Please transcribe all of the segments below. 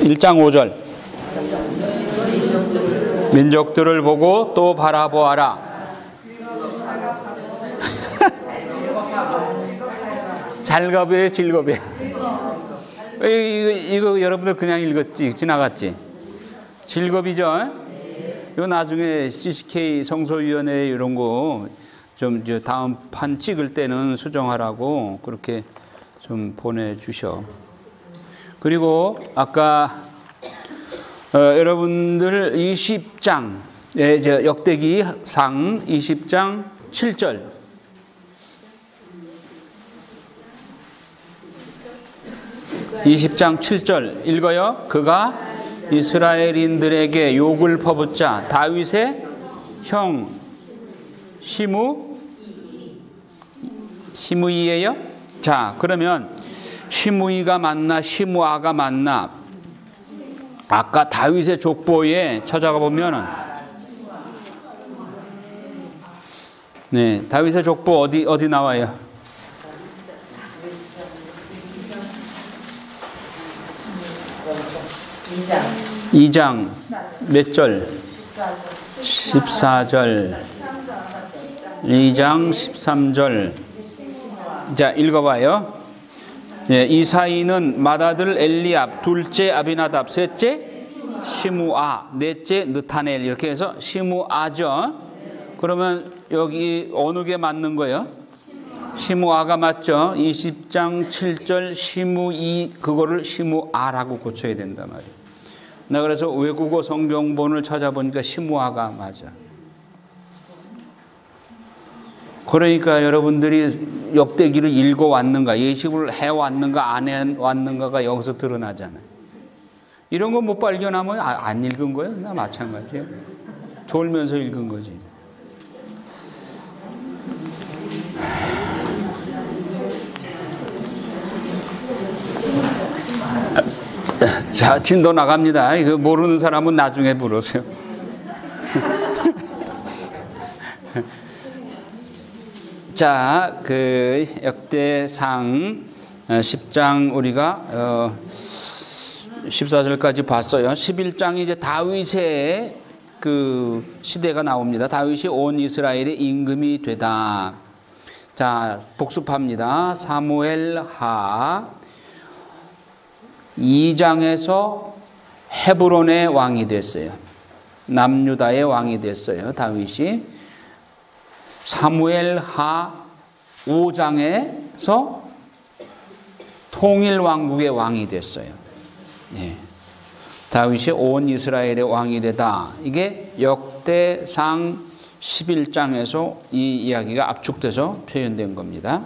1장 5절. 민족들을 보고 또 바라보아라. 잘겁이에요, 즐겁이에요? 이거 여러분들 그냥 읽었지, 지나갔지? 즐겁이죠? 이거 나중에 CCK 성소위원회 이런 거 좀 다음 판 찍을 때는 수정하라고 그렇게 좀 보내주셔. 그리고 아까 여러분들 20장 역대기상 20장 7절. 20장 7절 읽어요. 그가 이스라엘인들에게 욕을 퍼붓자 다윗의 형 시므이예요? 자, 그러면 시므이가 맞나 시므아가 맞나? 아까 다윗의 족보에 찾아가 보면은 네, 다윗의 족보 어디 나와요? 2장 몇 절? 14절. 2장 13절. 자, 읽어봐요. 예, 이사이는 맏아들 엘리압, 둘째 아비나답, 셋째 시므아, 넷째 느타넬. 이렇게 해서 시므아죠. 그러면 여기 어느 게 맞는 거예요? 시므아가 맞죠. 20장 7절 시므이, 그거를 시므아라고 고쳐야 된단 말이에요. 나 그래서 외국어 성경본을 찾아보니까 시므아가 맞아. 그러니까 여러분들이 역대기를 읽어왔는가, 예식을 해왔는가, 안 해왔는가가 여기서 드러나잖아요. 이런 거 못 발견하면 안 읽은 거예요? 나 마찬가지예요. 졸면서 읽은 거지. 자, 진도 나갑니다. 이거 모르는 사람은 나중에 물으세요. 자, 그 역대상 10장 우리가 14절까지 봤어요. 11장이 이제 다윗의 그 시대가 나옵니다. 다윗이 온 이스라엘의 임금이 되다. 자, 복습합니다. 사무엘하 2장에서 헤브론의 왕이 됐어요. 남유다의 왕이 됐어요, 다윗이. 사무엘하 5장에서 통일왕국의 왕이 됐어요. 예. 다윗이 온 이스라엘의 왕이 되다. 이게 역대상 11장에서 이 이야기가 압축돼서 표현된 겁니다.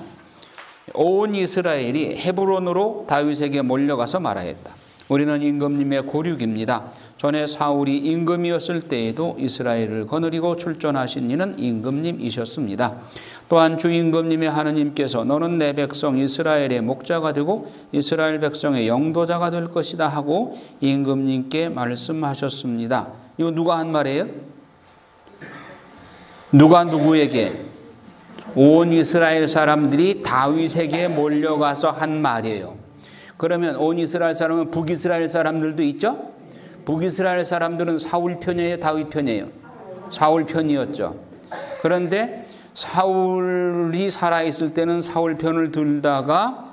온 이스라엘이 헤브론으로 다윗에게 몰려가서 말하였다. 우리는 임금님의 고륙입니다. 전에 사울이 임금이었을 때에도 이스라엘을 거느리고 출전하신 이는 임금님이셨습니다. 또한 주 임금님의 하느님께서 너는 내 백성 이스라엘의 목자가 되고 이스라엘 백성의 영도자가 될 것이다 하고 임금님께 말씀하셨습니다. 이거 누가 한 말이에요? 누가 누구에게? 온 이스라엘 사람들이 다윗에게 몰려가서 한 말이에요. 그러면 온 이스라엘 사람은 북이스라엘 사람들도 있죠? 북이스라엘 사람들은 사울 편이에요, 다윗 편이에요? 사울 편이었죠. 그런데 사울이 살아있을 때는 사울 편을 들다가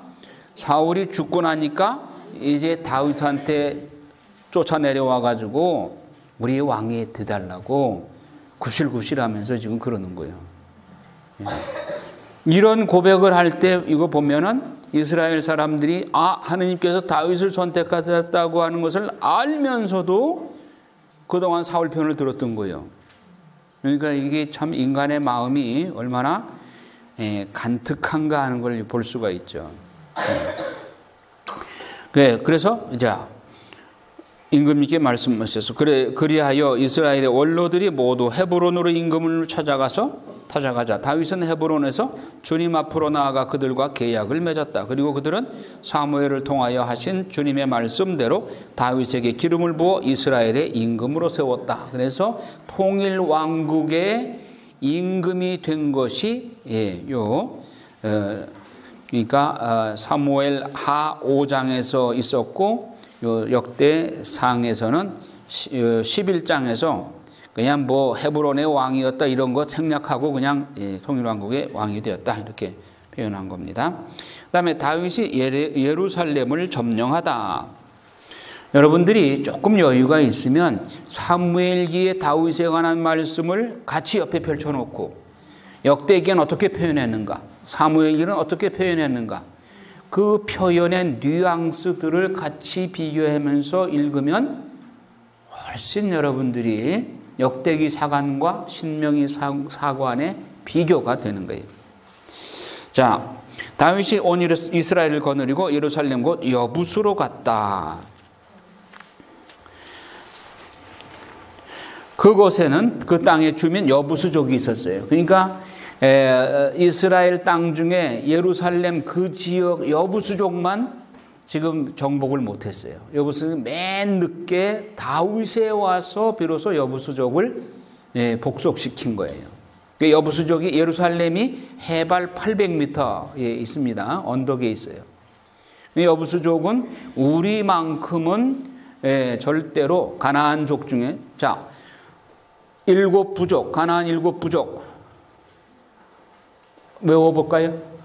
사울이 죽고 나니까 이제 다윗한테 쫓아내려와가지고 우리 왕이 되달라고 구실구실하면서 지금 그러는 거예요. 이런 고백을 할 때 이거 보면은 이스라엘 사람들이 하느님께서 다윗을 선택하셨다고 하는 것을 알면서도 그동안 사울 편을 들었던 거예요. 그러니까 이게 참 인간의 마음이 얼마나 간특한가 하는 걸 볼 수가 있죠. 그래서 이제 임금님께 말씀하셔서 그리하여 이스라엘의 원로들이 모두 헤브론으로 임금을 찾아가자. 다윗은 헤브론에서 주님 앞으로 나아가 그들과 계약을 맺었다. 그리고 그들은 사무엘을 통하여 하신 주님의 말씀대로 다윗에게 기름을 부어 이스라엘의 임금으로 세웠다. 그래서 통일 왕국의 임금이 된 것이 그러니까 사무엘 하 5장에서 있었고 요 역대상에서는 11장에서 그냥 뭐 헤브론의 왕이었다 이런 거 생략하고 그냥 통일왕국의 왕이 되었다 이렇게 표현한 겁니다. 그다음에 다윗이 예루살렘을 점령하다. 여러분들이 조금 여유가 있으면 사무엘기의 다윗에 관한 말씀을 같이 옆에 펼쳐놓고 역대기는 어떻게 표현했는가, 사무엘기는 어떻게 표현했는가, 그 표현의 뉘앙스들을 같이 비교하면서 읽으면 훨씬 여러분들이 역대기 사관과 신명기 사관의 비교가 되는 거예요. 자, 다윗이 온 이스라엘을 거느리고 예루살렘 곧 여부스로 갔다. 그곳에는 그 땅의 주민 여부스족이 있었어요. 그러니까 이스라엘 땅 중에 예루살렘 그 지역 여부스족만 지금 정복을 못했어요. 여부스는 맨 늦게 다윗에 와서 비로소 여부스족을 복속시킨 거예요. 여부스족이 예루살렘이 해발 800m에 있습니다. 언덕에 있어요. 여부스족은 우리만큼은 절대로 가나안족 중에 일곱 부족, 가나안 일곱 부족 외워볼까요?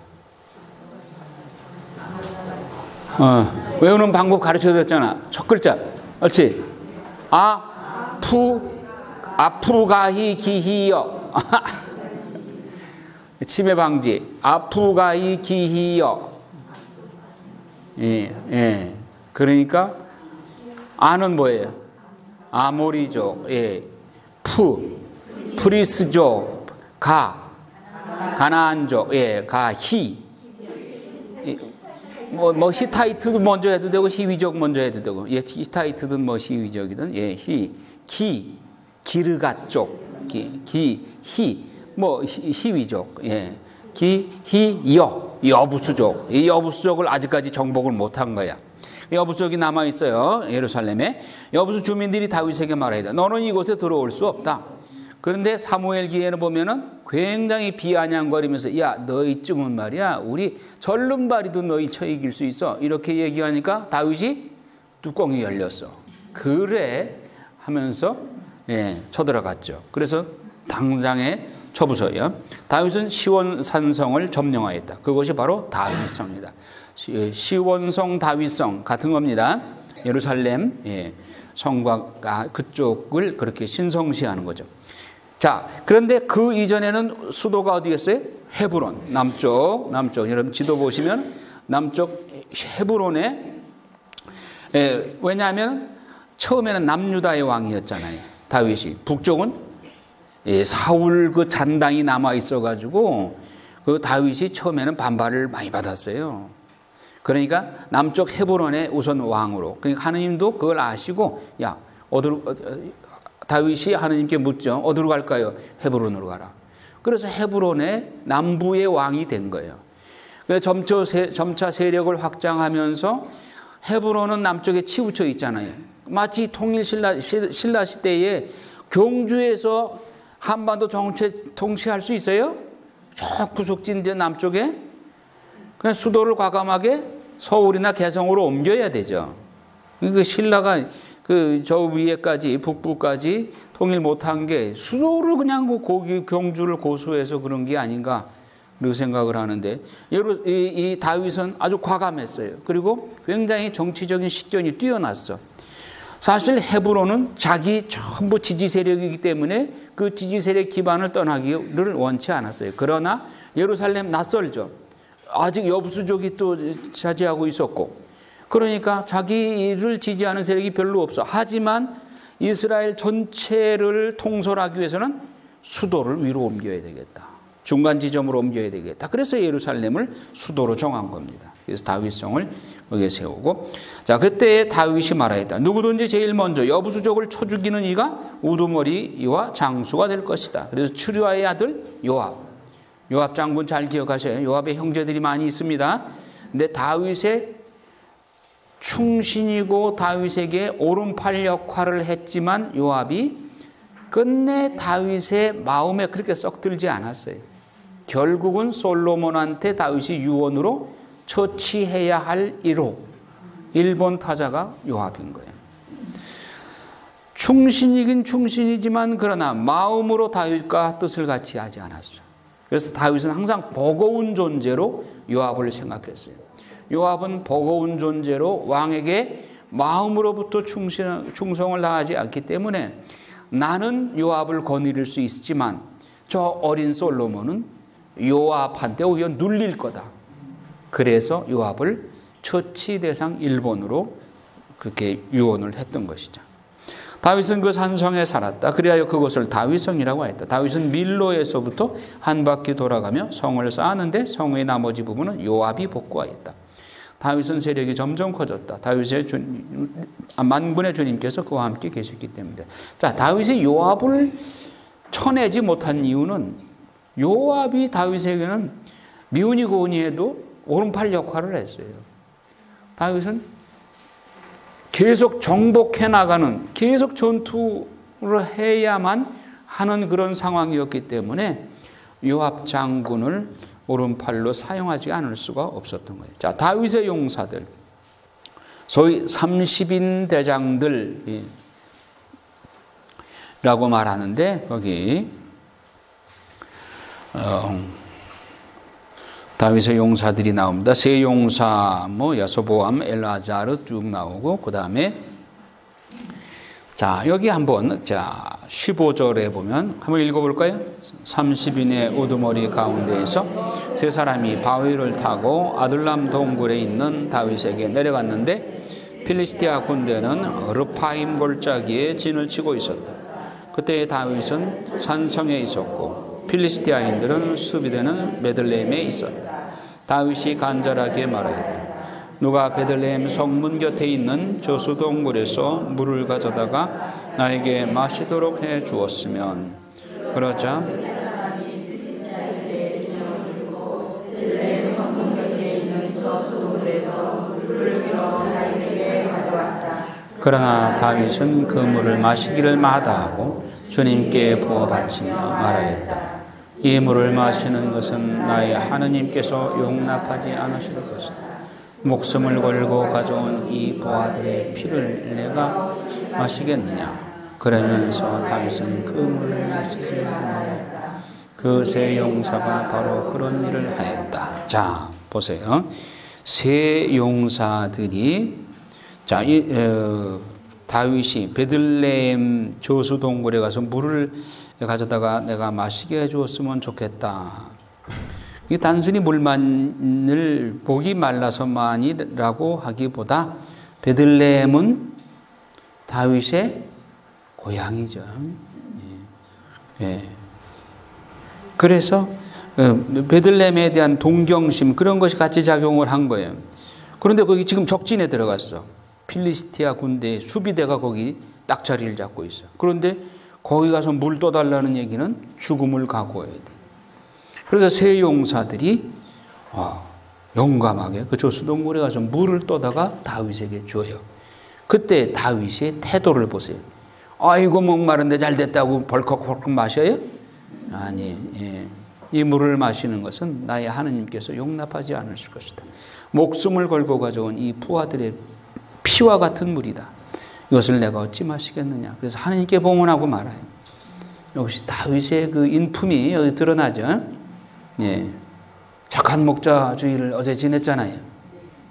외우는 방법 가르쳐줬잖아. 첫 글자, 그렇지? 아프가히 기히여. 치매 방지. 아프가히 기히여. 예. 그러니까 아는 뭐예요? 아모리족. 예. 프리스족. 가나안족. 예. 히. 뭐 히타이트도 먼저 해도 되고 히위족 먼저 해도 되고, 예, 히타이트든 뭐 히위족이든, 예, 기르가족, 히위족, 예, 여부수족. 이 여부수족을 아직까지 정복을 못한 거야. 여부수족이 남아 있어요. 예루살렘에. 여부수 주민들이 다윗에게 말하이다. 너는 이곳에 들어올 수 없다. 그런데 사무엘기에는 보면은 굉장히 비아냥거리면서 야, 너희쯤은 말이야 우리 절름발이도 너희 쳐 이길 수 있어 이렇게 얘기하니까 다윗이 뚜껑이 열렸어. 그래 하면서 쳐들어갔죠. 그래서 당장에 쳐부숴요. 다윗은 시원산성을 점령하였다. 그것이 바로 다윗성이다. 시원성 다윗성 같은 겁니다. 예루살렘 성과 그쪽을 그렇게 신성시하는 거죠. 자, 그런데 그 이전에는 수도가 어디였어요? 헤브론, 남쪽. 여러분 지도 보시면 남쪽 헤브론에, 왜냐하면 처음에는 남유다의 왕이었잖아요. 다윗이. 북쪽은 사울 그 잔당이 남아 있어가지고 그 다윗이 처음에는 반발을 많이 받았어요. 그러니까 남쪽 헤브론에 우선 왕으로. 그러니까 하느님도 그걸 아시고 야, 다윗이 하느님께 묻죠. 어디로 갈까요? 헤브론으로 가라. 그래서 헤브론의 남부의 왕이 된 거예요. 그래서 점차 세력을 확장하면서 헤브론은 남쪽에 치우쳐 있잖아요. 마치 통일 신라 시대에 경주에서 한반도 통치할 수 있어요? 저 구석진 남쪽에 그냥 수도를 과감하게 서울이나 개성으로 옮겨야 되죠. 그 신라가 저 위에까지 북부까지 통일 못한 게 수도를 그냥 경주를 고수해서 그런 게 아닌가 그렇게 생각을 하는데 이 다윗은 아주 과감했어요. 그리고 굉장히 정치적인 식견이 뛰어났어. 사실 헤브론은 자기 전부 지지 세력이기 때문에 그 지지 세력 기반을 떠나기를 원치 않았어요. 그러나 예루살렘 낯설죠. 아직 여부수족이 또 차지하고 있었고 그러니까 자기를 지지하는 세력이 별로 없어. 하지만 이스라엘 전체를 통솔하기 위해서는 수도를 위로 옮겨야 되겠다. 중간 지점으로 옮겨야 되겠다. 그래서 예루살렘을 수도로 정한 겁니다. 그래서 다윗성을 여기에 세우고 자 그때 다윗이 말하였다. 누구든지 제일 먼저 여부수족을 쳐 죽이는 이가 우두머리와 장수가 될 것이다. 그래서 추리아의 아들 요압 장군 잘 기억하셔요. 요압의 형제들이 많이 있습니다. 근데 다윗의 충신이고 다윗에게 오른팔 역할을 했지만 요압이 끝내 다윗의 마음에 그렇게 썩 들지 않았어요. 결국은 솔로몬한테 다윗이 유언으로 처치해야 할 1호 1번 타자가 요압인 거예요. 충신이긴 충신이지만 그러나 마음으로 다윗과 뜻을 같이 하지 않았어. 그래서 다윗은 항상 버거운 존재로 요압을 생각했어요. 요압은 버거운 존재로 왕에게 마음으로부터 충성을 다하지 않기 때문에 나는 요압을 거느릴 수 있지만 저 어린 솔로몬은 요압한테 오히려 눌릴 거다. 그래서 요압을 처치 대상 1번으로 그렇게 유언을 했던 것이죠. 다윗은 그 산성에 살았다. 그리하여 그것을 다윗성이라고 했다. 다윗은 밀로에서부터 한 바퀴 돌아가며 성을 쌓았는데 성의 나머지 부분은 요압이 복구하였다. 다윗은 세력이 점점 커졌다. 다윗의 만군의 주님께서 그와 함께 계셨기 때문이다. 자, 다윗이 요압을 쳐내지 못한 이유는 요압이 다윗에게는 미운이 고운이 해도 오른팔 역할을 했어요. 다윗은 계속 정복해 나가는, 계속 전투를 해야만 하는 그런 상황이었기 때문에 요압 장군을 오른팔로 사용하지 않을 수가 없었던 거예요. 자, 다윗의 용사들, 소위 30인 대장들이라고 말하는데 거기 다윗의 용사들이 나옵니다. 세 용사, 야소보암, 엘아자르 쭉 나오고 그 다음에 자 여기 한번 15절에 보면 한번 읽어볼까요? 30인의 우두머리 가운데에서 세 사람이 바위를 타고 아둘람 동굴에 있는 다윗에게 내려갔는데 필리스티아 군대는 르파임 골짜기에 진을 치고 있었다. 그때 다윗은 산성에 있었고 필리스티아인들은 수비되는 베들레헴에 있었다. 다윗이 간절하게 말하였다. 누가 베들레헴 성문 곁에 있는 저수 동굴에서 물을 가져다가 나에게 마시도록 해 주었으면. 그러자 그러나 다윗은 그 물을 마시기를 마다하고 주님께 부어 바치며 말하였다. 이 물을 마시는 것은 나의 하느님께서 용납하지 않으실 것이다. 목숨을 걸고 가져온 이 보아들의 피를 내가 마시겠느냐. 그러면서 다윗은 그 물을 마시기를 마다했다. 그 세 용사가 바로 그런 일을 하였다. 자, 보세요. 세 용사들이 다윗이 베들레헴 저수 동굴에 가서 물을 가져다가 내가 마시게 해주었으면 좋겠다. 이게 단순히 물만을 복이 말라서만이라고 하기보다 베들레헴은 다윗의 고향이죠. 예. 그래서 베들레헴에 대한 동경심 그런 것이 같이 작용을 한 거예요. 그런데 거기 지금 적진에 들어갔어. 필리스티아 군대 수비대가 거기 딱 자리를 잡고 있어. 그런데 거기 가서 물 떠달라는 얘기는 죽음을 각오해야 돼. 그래서 세 용사들이 용감하게 그 저수동굴에 가서 물을 떠다가 다윗에게 줘요. 그때 다윗의 태도를 보세요. 아이고 목마른데 잘 됐다고 벌컥벌컥 마셔요? 아니, 이 물을 마시는 것은 나의 하느님께서 용납하지 않으실 것이다. 목숨을 걸고 가져온 이 부하들의 피와 같은 물이다. 이것을 내가 어찌 마시겠느냐. 그래서 하느님께 봉헌하고 말아요. 역시 다윗의 그 인품이 여기 드러나죠. 예. 착한 목자주의를 어제 지냈잖아요.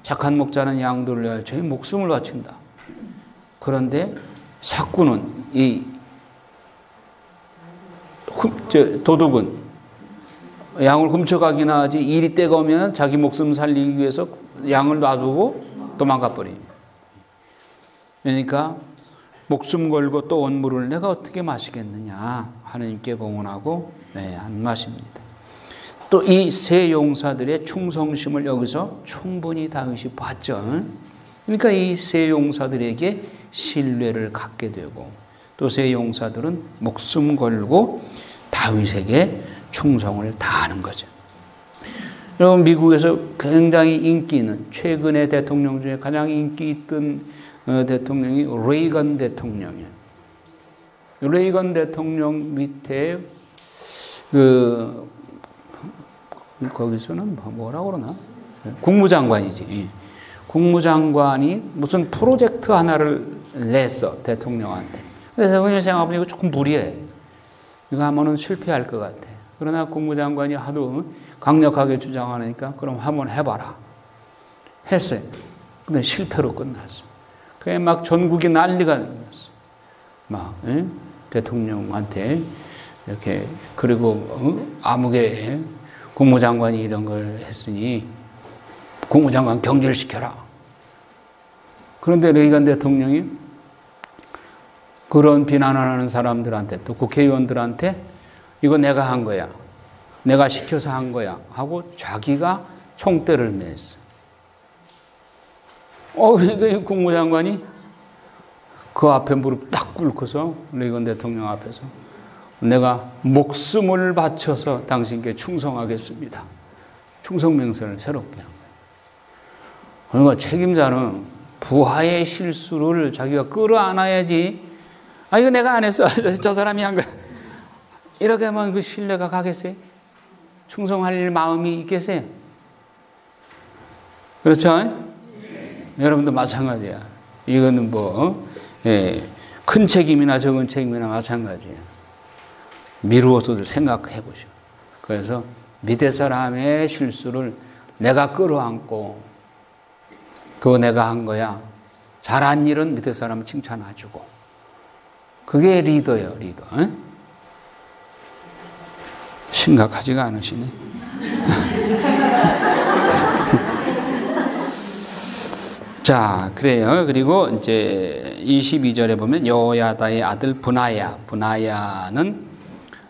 착한 목자는 양들을 위하여 저희 목숨을 바친다. 그런데 사꾼은 도둑은 양을 훔쳐가기나 하지 일이 때가 오면 자기 목숨 살리기 위해서 양을 놔두고 도망가 버립니다. 그러니까 목숨 걸고 또 온 물을 내가 어떻게 마시겠느냐. 하느님께 봉헌하고 안 마십니다. 또 이 세 용사들의 충성심을 여기서 충분히 다윗이 봤죠. 그러니까 이 세 용사들에게 신뢰를 갖게 되고 또 세 용사들은 목숨 걸고 다윗에게 충성을 다하는 거죠. 여러분 미국에서 굉장히 인기 있는 최근의 대통령 중에 가장 인기 있던 대통령이 레이건 대통령이에요. 레이건 대통령 밑에 거기서는 뭐라고 그러나? 국무장관이지. 국무장관이 무슨 프로젝트 하나를 냈어, 대통령한테. 그래서 대통령이 생각해보니 이거 조금 무리해. 이거 하면은 실패할 것 같아. 그러나 국무장관이 하도 강력하게 주장하니까 그럼 한번 해봐라. 했어요. 근데 실패로 끝났어. 그게 막 전국이 난리가 났어. 막, 대통령한테 이렇게, 그리고, 아무개 국무장관이 이런 걸 했으니 국무장관 경질시켜라. 그런데 레이건 대통령이 그런 비난하는 사람들한테 또 국회의원들한테 이거 내가 한 거야. 내가 시켜서 한 거야. 하고 자기가 총대를 맸어. 그러니까 국무장관이 그 앞에 무릎 딱 꿇고서 레이건 대통령 앞에서 내가 목숨을 바쳐서 당신께 충성하겠습니다. 충성맹세를 새롭게 한 거예요. 그러니까 책임자는 부하의 실수를 자기가 끌어안아야지. 이거 내가 안 했어. 저 사람이 한 거야. 이렇게 하면 그 신뢰가 가겠어요? 충성할 마음이 있겠어요? 그렇죠? 여러분도 마찬가지야. 이거는 큰 책임이나 적은 책임이나 마찬가지야. 미루어도 생각해 보죠. 그래서 밑에 사람의 실수를 내가 끌어안고 그거 내가 한 거야. 잘한 일은 밑에 사람을 칭찬해주고. 그게 리더예요, 리더. 심각하지가 않으시네. 자, 그래요. 그리고 이제 22절에 보면 여호야다의 아들 분하야. 분하야는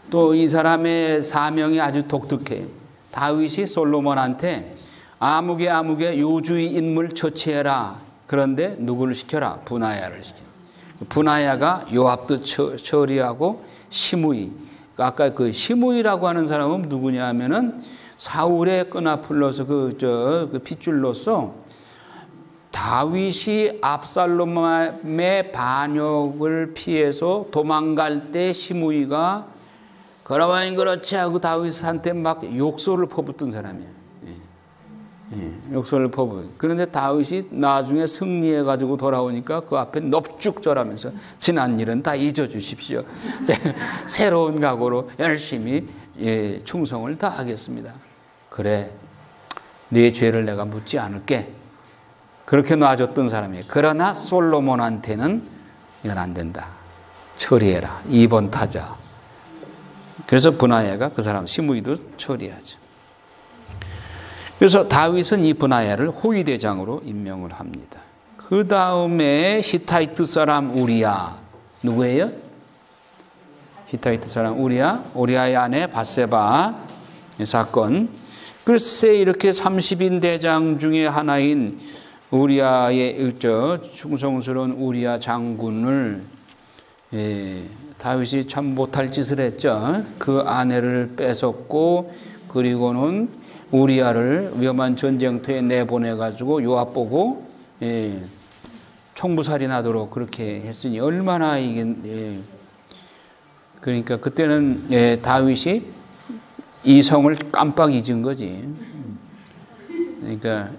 또 이 사람의 사명이 아주 독특해요. 다윗이 솔로몬한테 아무개 요주의 인물 처치해라. 그런데 누구를 시켜라? 분하야를 시켜. 분하야가 요압도 처리하고 시므이. 아까 그 시므이라고 하는 사람은 누구냐 하면은 사울의 끈앞을로서 그 핏줄로서 다윗이 압살롬의 반역을 피해서 도망갈 때 시므이가 그러면 그렇지 하고 다윗한테 막 욕설을 퍼붓던 사람이에요. 욕설을 퍼붓. 그런데 다윗이 나중에 승리해가지고 돌아오니까 그 앞에 넙죽절하면서 지난 일은 다 잊어주십시오. 새로운 각오로 열심히 충성을 다하겠습니다. 그래, 네 죄를 내가 묻지 않을게. 그렇게 놔줬던 사람이에요. 그러나 솔로몬한테는 이건 안 된다. 처리해라. 2번 타자. 그래서 분하야가 그 사람 시므이도 처리하죠. 그래서 다윗은 이 분하야를 호위대장으로 임명을 합니다. 그 다음에 히타이트 사람 우리야. 누구예요? 히타이트 사람 우리야의 아내 바세바 사건. 글쎄 이렇게 30인 대장 중에 하나인 우리야의 충성스러운 우리야 장군을 다윗이 참 못할 짓을 했죠. 그 아내를 뺏었고 그리고는 우리야를 위험한 전쟁터에 내보내가지고 요압 보고 총부살인하도록 그렇게 했으니 얼마나 이게 그러니까 그때는 다윗이 이 성을 깜빡 잊은 거지. 그러니까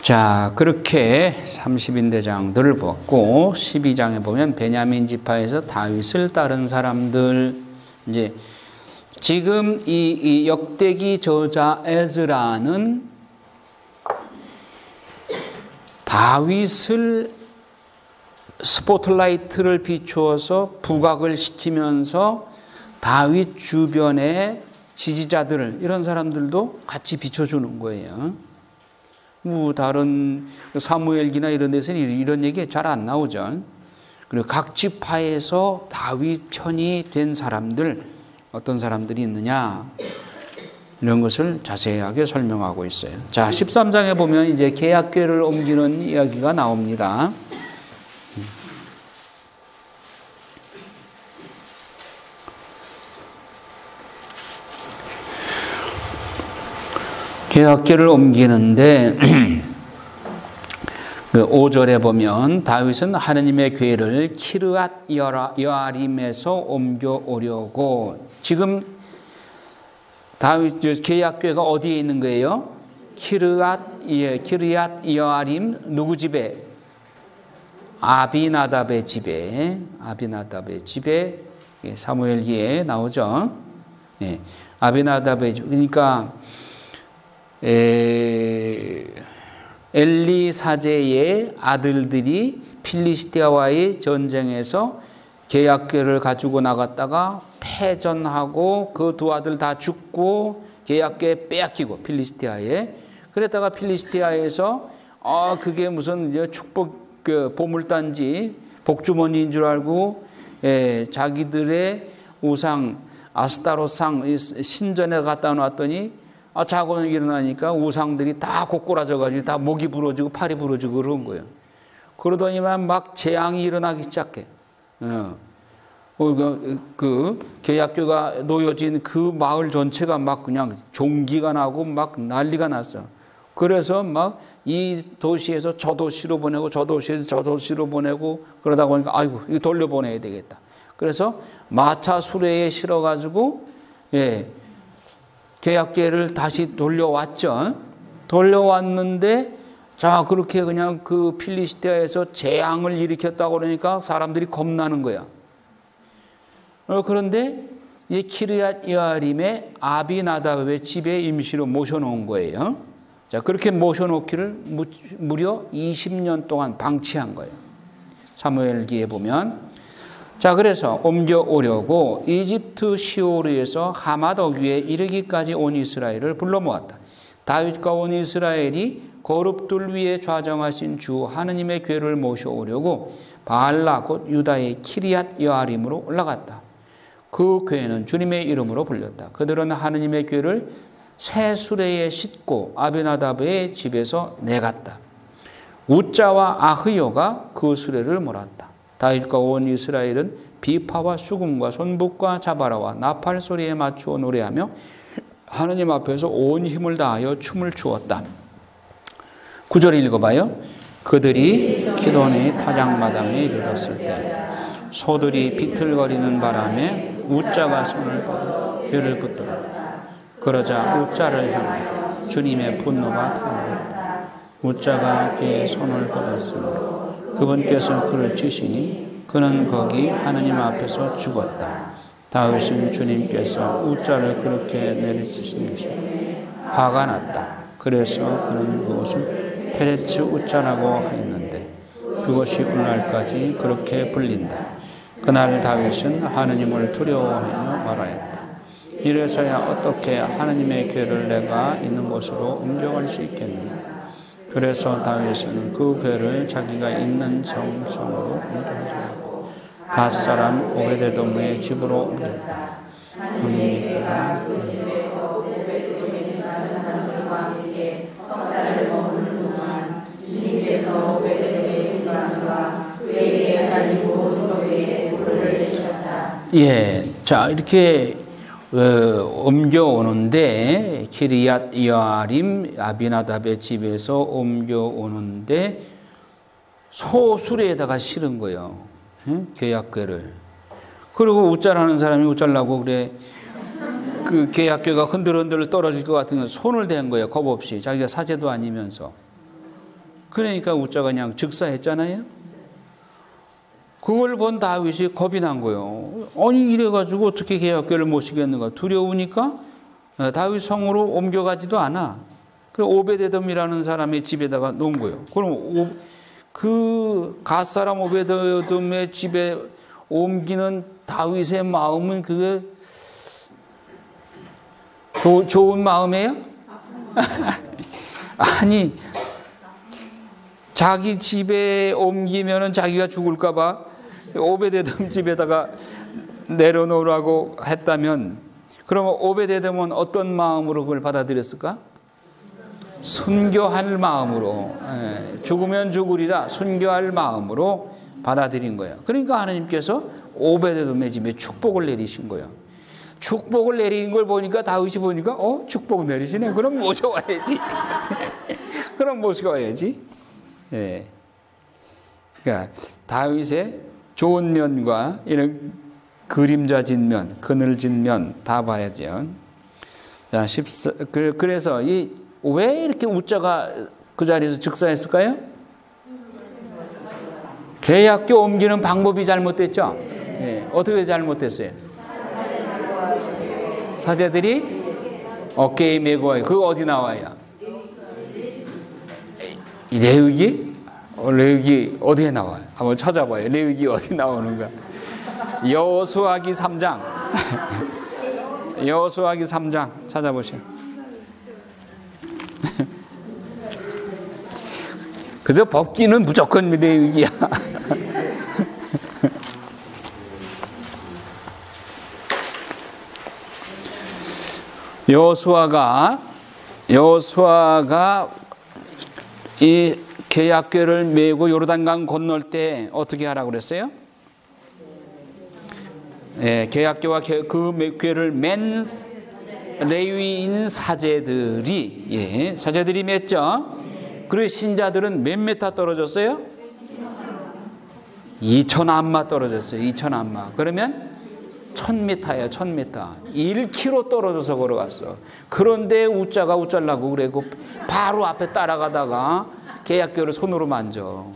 자, 그렇게 30인 대장들을 뽑고 12장에 보면 베냐민 지파에서 다윗을 따른 사람들 이제 지금 이 역대기 저자 에즈라는 다윗을 스포트라이트를 비추어서 부각을 시키면서 다윗 주변의 지지자들 이런 사람들도 같이 비춰주는 거예요. 다른 사무엘기나 이런 데서는 이런 얘기 잘 안 나오죠. 그리고 각 지파에서 다윗 편이 된 사람들 어떤 사람들이 있느냐 이런 것을 자세하게 설명하고 있어요. 자, 13장에 보면 이제 계약궤를 옮기는 이야기가 나옵니다. 계약궤를 옮기는데 5절에 보면 다윗은 하느님의 궤를 키르앗 여아림에서 옮겨오려고 지금 다윗 계약궤가 어디에 있는 거예요? 키르앗 여아림 누구 집에? 아비나답의 집에 사무엘기에 나오죠. 예, 아비나답의 집. 그러니까 엘리 사제의 아들들이 필리스티아와의 전쟁에서 계약궤를 가지고 나갔다가 패전하고 그 두 아들 다 죽고 계약궤 빼앗기고 필리스티아에. 그랬다가 필리스티아에서 그게 무슨 축복 보물단지 복주머니인 줄 알고 자기들의 우상 아스타롯상 신전에 갖다 놨더니 자고 일어나니까 우상들이 다 고꾸라져가지고 다 목이 부러지고 팔이 부러지고 그런 거예요. 그러더니만 막 재앙이 일어나기 시작해. 그 계약궤가 놓여진 그 마을 전체가 막 그냥 종기가 나고 막 난리가 났어. 그래서 막 이 도시에서 저 도시로 보내고 저 도시에서 저 도시로 보내고 그러다 보니까 아이고 이거 돌려보내야 되겠다. 그래서 마차 수레에 실어가지고 계약궤를 다시 돌려왔죠. 돌려왔는데 자 그렇게 그냥 그 필리스티아에서 재앙을 일으켰다고 그러니까 사람들이 겁나는 거야. 그런데 이 키르앗 여아림의 아비나답의 집에 임시로 모셔놓은 거예요. 자, 그렇게 모셔놓기를 무려 20년 동안 방치한 거예요. 사무엘기에 보면. 자, 그래서 옮겨오려고 이집트 시오르에서 하맛 어귀에 이르기까지 온 이스라엘을 불러 모았다. 다윗과 온 이스라엘이 거룩들 위에 좌정하신 주 하느님의 궤를 모셔오려고 바알라 곧 유다의 키리앗 여아림으로 올라갔다. 그 궤는 주님의 이름으로 불렸다. 그들은 하느님의 궤를 새 수레에 싣고 아비나답의 집에서 내갔다. 우짜와 아흐요가 그 수레를 몰았다. 다윗과 온 이스라엘은 비파와 수금과 손북과 자바라와 나팔 소리에 맞추어 노래하며 하느님 앞에서 온 힘을 다하여 춤을 추었다. 9절 읽어봐요. 그들이 기돈의 타작마당에 이르렀을 때 소들이 비틀거리는 바람에 우짜가 손을 뻗어 궤를 붙들었다. 그러자 우짜를 향하여 주님의 분노가 타오르었다. 우짜가 그의 손을 뻗었으므로 그분께서 그를 치시니 그는 거기 하느님 앞에서 죽었다. 다윗은 주님께서 우짜를 그렇게 내리치신 것이 화가 났다. 그래서 그는 그곳을 페레츠 우짜라고 하였는데 그것이 오늘날까지 그렇게 불린다. 그날 다윗은 하느님을 두려워하며 말하였다. 이래서야 어떻게 하느님의 궤를 내가 있는 곳으로 옮겨갈 수 있겠느냐. 그래서 다윗은 그 궤를 자기가 있는 정성으로 옮겨가고 갓 사람 오베데돔의 집으로 옮겼다. 하느님의 궤가 석달을 머무는 동안 주님께서 오베데돔의 집사람과 그에게 하나님 모든 것에 불을 내리셨다. 예, 자 이렇게 옮겨오는데 키리앗 여아림 아비나답의 집에서 옮겨오는데 소수레에다가 실은 거예요. 계약궤를. 그리고 우짜라는 사람이 우짜려고 그래. 그 계약궤가 흔들흔들 떨어질 것 같으면 손을 댄 거예요. 겁 없이. 자기가 사제도 아니면서. 그러니까 우짜가 그냥 즉사했잖아요. 그걸 본 다윗이 겁이 난 거예요. 아니 이래가지고 어떻게 계약궤를 모시겠는가. 두려우니까 다윗 성으로 옮겨가지도 않아. 그래서 오베데돔이라는 사람의 집에다가 놓은 거예요. 그럼 그 갓사람 오베데돔의 집에 옮기는 다윗의 마음은 그게 좋은 마음이에요? 아니 자기 집에 옮기면은 자기가 죽을까봐 오베데돔 집에다가 내려놓으라고 했다면, 그러면 오베데돔은 어떤 마음으로 그걸 받아들였을까? 순교할 마음으로, 죽으면 죽으리라 순교할 마음으로 받아들인 거예요. 그러니까 하나님께서 오베데돔의 집에 축복을 내리신 거예요. 축복을 내리는 걸 보니까 다윗이 보니까 축복 내리시네. 그럼 모셔와야지. 그럼 모셔와야지. 예. 그러니까 다윗의 좋은 면과 이런 그림자진 면, 그늘진 면 다 봐야죠. 자, 그래서 왜 이렇게 우자가 그 자리에서 즉사했을까요? 계약교 옮기는 방법이 잘못됐죠? 네, 어떻게 잘못됐어요? 사제들이 어깨에 메고 와요. 그거 어디 나와요? 레위기? 레위기 어디에 나와요? 한번 찾아봐요. 레위기 어디 나오는가? 여호수아기 3장. 여호수아기 3장 찾아보세요. 그래서 벗기는 무조건 레위기야. 여호수아가 이 계약궤를 메고 요르단강 건널 때 어떻게 하라고 그랬어요? 예, 계약궤와 그 궤를 맨 레위인 사제들이 맸죠. 그리고 신자들은 몇 메타 떨어졌어요? 2,000암마 떨어졌어요. 2,000암마. 그러면 1,000m예요. 1,000m. 1km 떨어져서 걸어갔어. 그런데 우자가 우짤라고 그래고 바로 앞에 따라가다가 계약궤를 손으로 만져.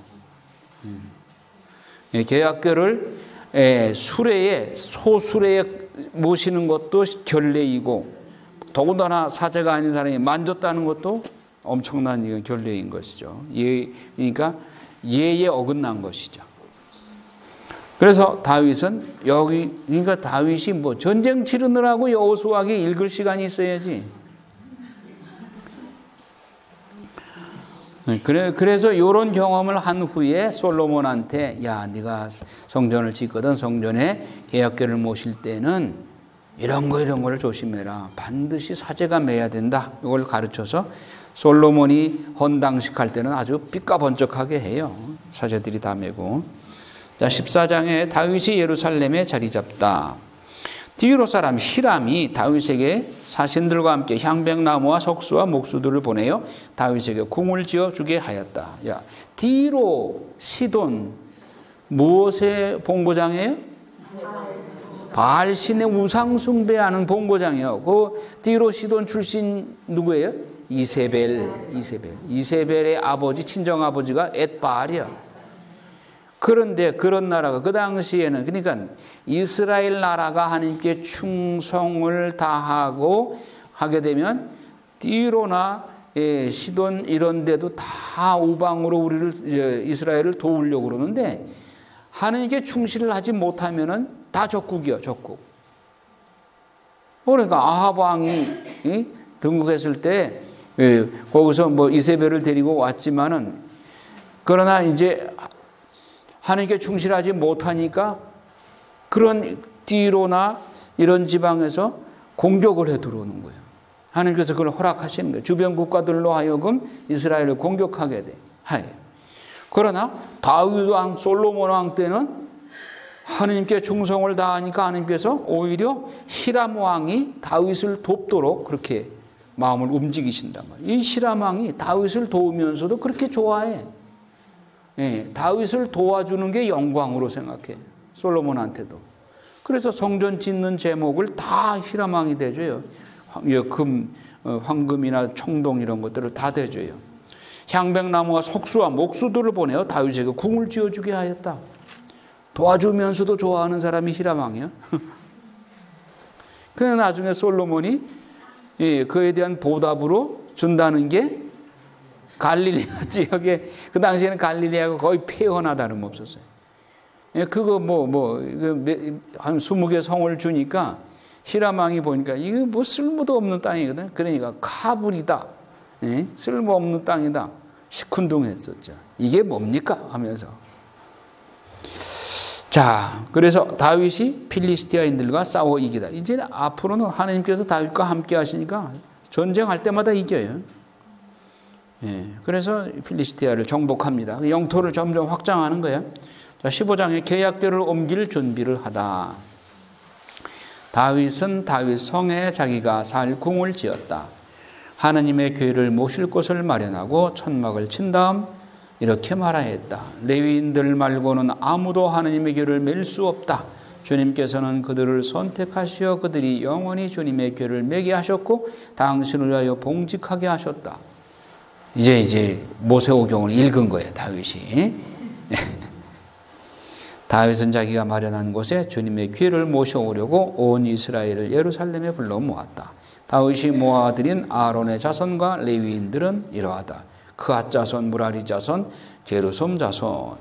계약궤를 소수레에 모시는 것도 결례이고, 더군다나 사제가 아닌 사람이 만졌다는 것도 엄청난 결례인 것이죠. 그러니까 예에 어긋난 것이죠. 그래서 다윗은 그러니까 다윗이 뭐 전쟁 치르느라고 여호수아기 읽을 시간이 있어야지. 그래서 이런 경험을 한 후에 솔로몬한테, 야, 네가 성전을 짓거든 성전에 계약궤를 모실 때는 이런 거를 조심해라. 반드시 사제가 매야 된다. 이걸 가르쳐서 솔로몬이 헌당식 할 때는 아주 삐까번쩍하게 해요. 사제들이 다 매고. 자, 14장에 다윗이 예루살렘에 자리 잡다. 디로 사람 히람이 다윗에게 사신들과 함께 향백나무와 석수와 목수들을 보내어 다윗에게 궁을 지어주게 하였다. 야, 디로 시돈 무엇의 본고장이에요? 바알신의 우상 숭배하는 본고장이에요. 그 디로 시돈 출신 누구예요? 이세벨의 아버지, 친정아버지가 엣바알이야. 그런데 그런 나라가 그 당시에는, 그러니까 이스라엘 나라가 하나님께 충성을 다하고 하게 되면 디로나 시돈 이런 데도 다 우방으로 이스라엘을 도우려고 그러는데, 하나님께 충실을 하지 못하면은 다 적국이요, 적국. 그러니까 아합 왕이 등극했을 때 거기서 뭐 이세벨을 데리고 왔지만은, 그러나 이제 하나님께 충실하지 못하니까 그런 디로나 이런 지방에서 공격을 해 들어오는 거예요. 하나님께서 그걸 허락하시는 거예요. 주변 국가들로 하여금 이스라엘을 공격하게 돼. 그러나 다윗 왕, 솔로몬 왕 때는 하나님께 충성을 다하니까 하나님께서 오히려 히람 왕이 다윗을 돕도록 그렇게 마음을 움직이신단 말이에요. 이 히람 왕이 다윗을 도우면서도 그렇게 좋아해. 다윗을 도와주는 게 영광으로 생각해. 솔로몬한테도. 그래서 성전 짓는 제목을 다 히람 왕이 대줘요. 황금이나 청동 이런 것들을 다 대줘요. 향백나무와 석수와 목수들을 보내어 다윗에게 궁을 지어주게 하였다. 도와주면서도 좋아하는 사람이 히람 왕이야. 그래서 나중에 솔로몬이 그에 대한 보답으로 준다는 게 갈릴리아 지역에, 그 당시에는 갈릴리아가 거의 폐허나 다름없었어요. 그거 한 20개 성을 주니까 히람 왕이 보니까 이거 뭐 쓸모도 없는 땅이거든. 그러니까 카불이다. 쓸모없는 땅이다. 시큰둥했었죠. 이게 뭡니까? 하면서. 자, 그래서 다윗이 필리스티아인들과 싸워 이기다. 이제 앞으로는 하나님께서 다윗과 함께 하시니까 전쟁할 때마다 이겨요. 그래서 필리스티아를 정복합니다. 영토를 점점 확장하는 거예요. 자, 15장에 계약궤를 옮길 준비를 하다. 다윗은 다윗 성에 자기가 살 궁을 지었다. 하나님의 궤를 모실 곳을 마련하고 천막을 친 다음 이렇게 말하였다. 레위인들 말고는 아무도 하나님의 궤를 맬 수 없다. 주님께서는 그들을 선택하시어 그들이 영원히 주님의 궤를 매게 하셨고 당신을 위하여 봉직하게 하셨다. 이제 모세오경을 읽은 거예요, 다윗이. 다윗은 자기가 마련한 곳에 주님의 궤를 모셔오려고 온 이스라엘을 예루살렘에 불러 모았다. 다윗이 모아들인 아론의 자손과 레위인들은 이러하다. 그앗 자손, 무라리 자손, 게르솜 자손.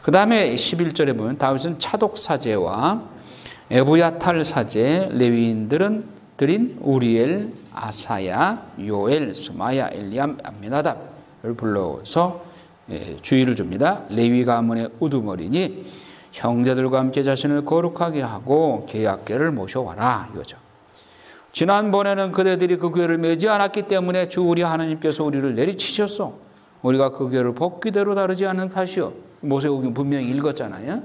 그 다음에 11절에 보면 다윗은 차독 사제와 에브야탈 사제, 레위인들은 들인 우리엘, 아사야, 요엘, 스마야, 엘리암, 암미나답을 불러서 주의를 줍니다. 레위 가문의 우두머리니 형제들과 함께 자신을 거룩하게 하고 계약궤를 모셔와라 이거죠. 지난번에는 그대들이 그 궤를 매지 않았기 때문에 주 우리 하나님께서 우리를 내리치셨어. 우리가 그 궤를 법규대로 다루지 않는 탓이요. 모세오경 분명히 읽었잖아요.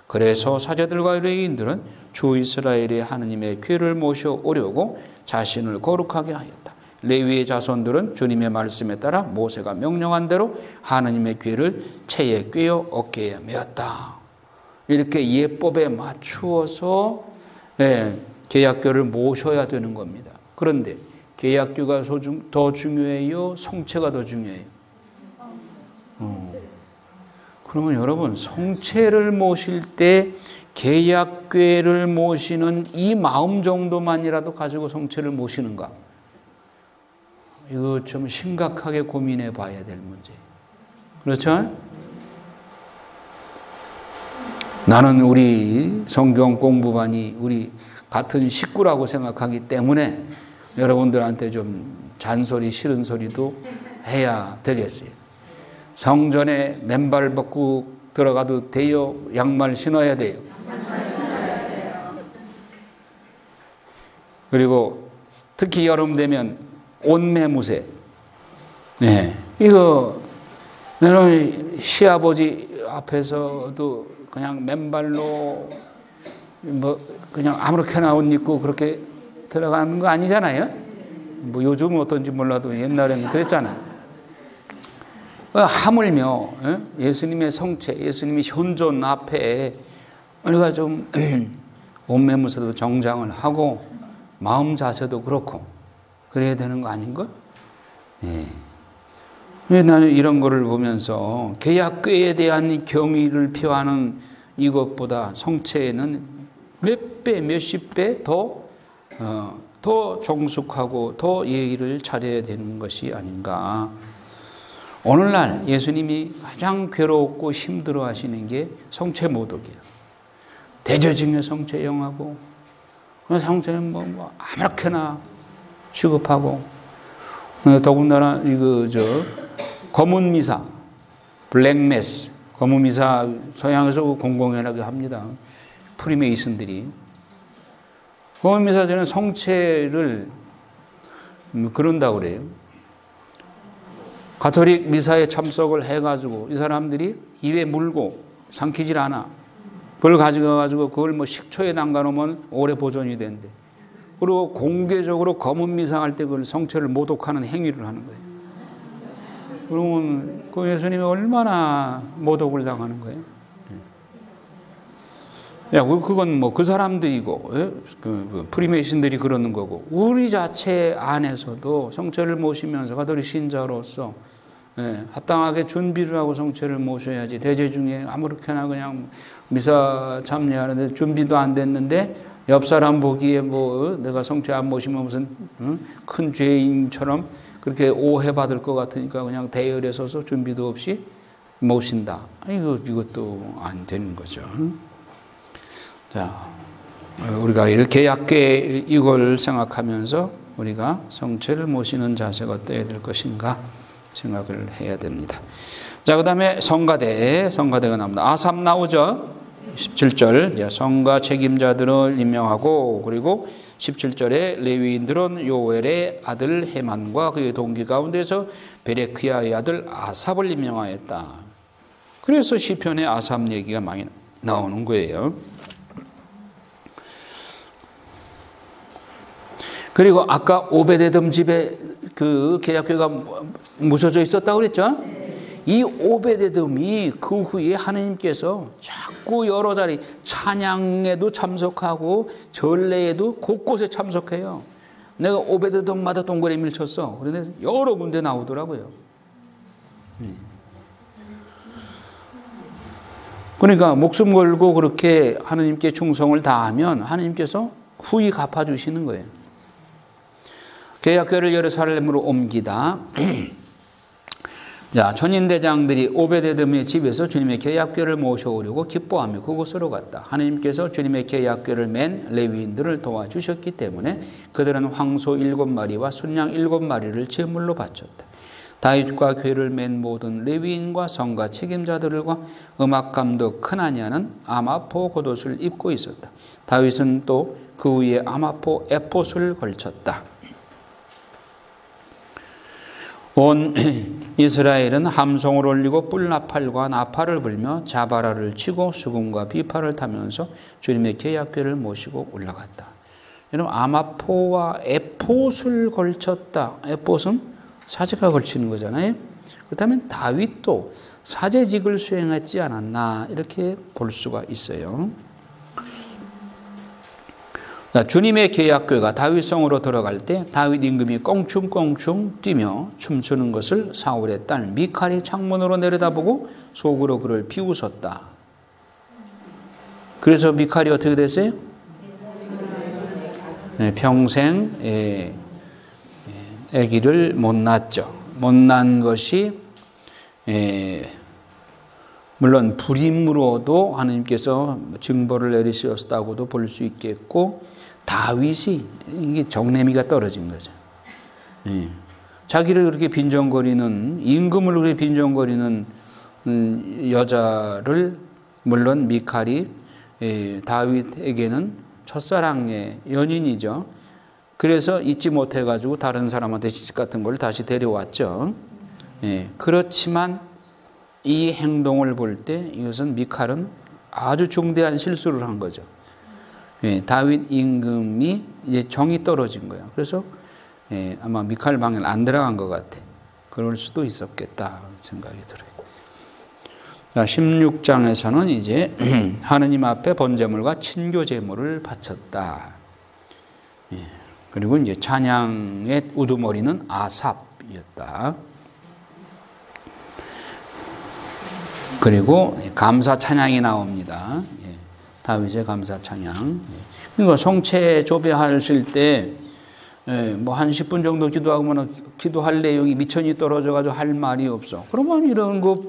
그래서 사제들과 레위인들은 주 이스라엘의 하느님의 궤를 모셔오려고 자신을 거룩하게 하였다. 레위의 자손들은 주님의 말씀에 따라 모세가 명령한 대로 하느님의 궤를 채에 꿰어 어깨에 메었다. 이렇게 예법에 맞추어서 계약궤를 모셔야 되는 겁니다. 그런데 계약궤가 더 중요해요? 성체가 더 중요해요? 그러면 여러분 성체를 모실 때 계약궤를 모시는 이 마음 정도만이라도 가지고 성체를 모시는가? 이거 좀 심각하게 고민해 봐야 될 문제예요. 그렇죠? 나는 우리 성경 공부반이 우리 같은 식구라고 생각하기 때문에 여러분들한테 좀 잔소리, 싫은 소리도 해야 되겠어요. 성전에 맨발 벗고 들어가도 돼요? 양말 신어야 돼요? 그리고 특히 여름 되면 옷매무새. 이거 나는 시아버지 앞에서도 그냥 맨발로 그냥 아무렇게나 옷 입고 그렇게 들어가는 거 아니잖아요. 요즘은 어떤지 몰라도 옛날에는 그랬잖아요. 하물며 예수님의 성체, 예수님의 현존 앞에 우리가 좀 옷매무새도 정장을 하고 마음 자세도 그렇고 그래야 되는 거 아닌가? 나는 이런 거를 보면서 계약궤에 대한 경의를 표하는 이것보다 성체에는 몇 배, 몇십 배 더 정숙하고 더 예의를 차려야 되는 것이 아닌가. 오늘날 예수님이 가장 괴롭고 힘들어 하시는 게 성체 모독이에요. 대저증의 성체 영하고 성체는 아무렇게나 취급하고 더군다나 검은 미사, 블랙매스, 검은 미사 서양에서 공공연하게 합니다. 프리메이슨들이. 검은 미사제는 성체를 그런다고 그래요. 가톨릭 미사에 참석을 해가지고 이 사람들이 입에 물고 삼키질 않아. 그걸 가지고 그걸 식초에 담가놓으면 오래 보존이 된대. 그리고 공개적으로 검은 미사할 때 그걸 성체를 모독하는 행위를 하는 거예요. 그러면 그 예수님이 얼마나 모독을 당하는 거예요? 그건 그 사람들이고, 프리메이슨들이 그러는 거고, 우리 자체 안에서도 성체를 모시면서 가톨릭 신자로서 합당하게 준비를 하고 성체를 모셔야지. 대제 중에 아무렇게나 그냥 미사 참여하는데 준비도 안 됐는데 옆 사람 보기에 내가 성체 안 모시면 무슨 큰 죄인처럼 그렇게 오해받을 것 같으니까 그냥 대열에 서서 준비도 없이 모신다. 이것도 안 되는 거죠. 자, 우리가 이렇게 약게 이걸 생각하면서 우리가 성체를 모시는 자세가 어떠해야 될 것인가 생각을 해야 됩니다. 자, 그 다음에 성가대가 나옵니다. 아삽 나오죠? 17절. 성가 책임자들을 임명하고, 그리고 17절에 레위인들은 요엘의 아들 헤만과 그의 동기 가운데서 베레크야의 아들 아삽을 임명하였다. 그래서 시편에 아삽 얘기가 많이 나오는 거예요. 그리고 아까 오베데돔 집에 그 계약궤가 묻혀져 있었다고 그랬죠? 이 오베데돔이 그 후에 하나님께서 자꾸 여러 자리 찬양에도 참석하고 전례에도 곳곳에 참석해요. 내가 오베데돔마다 동그라미를 쳤어. 그런데 여러 군데 나오더라고요. 그러니까 목숨 걸고 그렇게 하나님께 충성을 다하면 하나님께서 후히 갚아주시는 거예요. 계약궤를 예루살렘으로 옮기다. 자, 천인대장들이 오베데돔의 집에서 주님의 계약궤를 모셔오려고 기뻐하며 그곳으로 갔다. 하나님께서 주님의 계약궤를 맨 레위인들을 도와주셨기 때문에 그들은 황소 7마리와 순양 7마리를 제물로 바쳤다. 다윗과 궤를 맨 모든 레위인과 성가 책임자들과 음악감독 크나냐는 아마포 겉옷을 입고 있었다. 다윗은 또 그 위에 아마포 에봇을 걸쳤다. 온 이스라엘은 함성을 올리고 뿔나팔과 나팔을 불며 자바라를 치고 수금과 비파를 타면서 주님의 계약궤를 모시고 올라갔다. 여러분, 아마포와 에봇을 걸쳤다. 에봇은 사제가 걸치는 거잖아요. 그렇다면 다윗도 사제직을 수행했지 않았나 이렇게 볼 수가 있어요. 자, 주님의 계약궤가 다윗성으로 들어갈 때 다윗 임금이 껑충껑충 뛰며 춤추는 것을 사울의 딸 미칼이 창문으로 내려다보고 속으로 그를 비웃었다. 그래서 미칼이 어떻게 됐어요? 평생 아기를 못 낳았죠. 못 낳은 것이 물론 불임으로도 하나님께서 징벌을 내리셨다고도 볼 수 있겠고, 다윗이 이게 정내미가 떨어진 거죠. 자기를 그렇게 빈정거리는, 임금을 그렇게 빈정거리는 여자를, 물론 미칼이 다윗에게는 첫사랑의 연인이죠. 그래서 잊지 못해가지고 다른 사람한테 시집 같은 걸 다시 데려왔죠. 그렇지만 이 행동을 볼 때 이것은 미칼은 아주 중대한 실수를 한 거죠. 다윗 임금이 이제 정이 떨어진 거예요. 그래서 아마 미칼 방에 안 들어간 것 같아. 그럴 수도 있었겠다 생각이 들어요. 자, 16장에서는 이제 하느님 앞에 번제물과 친교 제물을 바쳤다. 그리고 이제 찬양의 우두머리는 아삽이었다. 그리고 감사 찬양이 나옵니다. 다윗의 감사 찬양. 그러니까 성체 조배하실 때 뭐 한 10분 정도 기도하면 기도할 내용이 미천이 떨어져가지고 할 말이 없어. 그러면 이런 거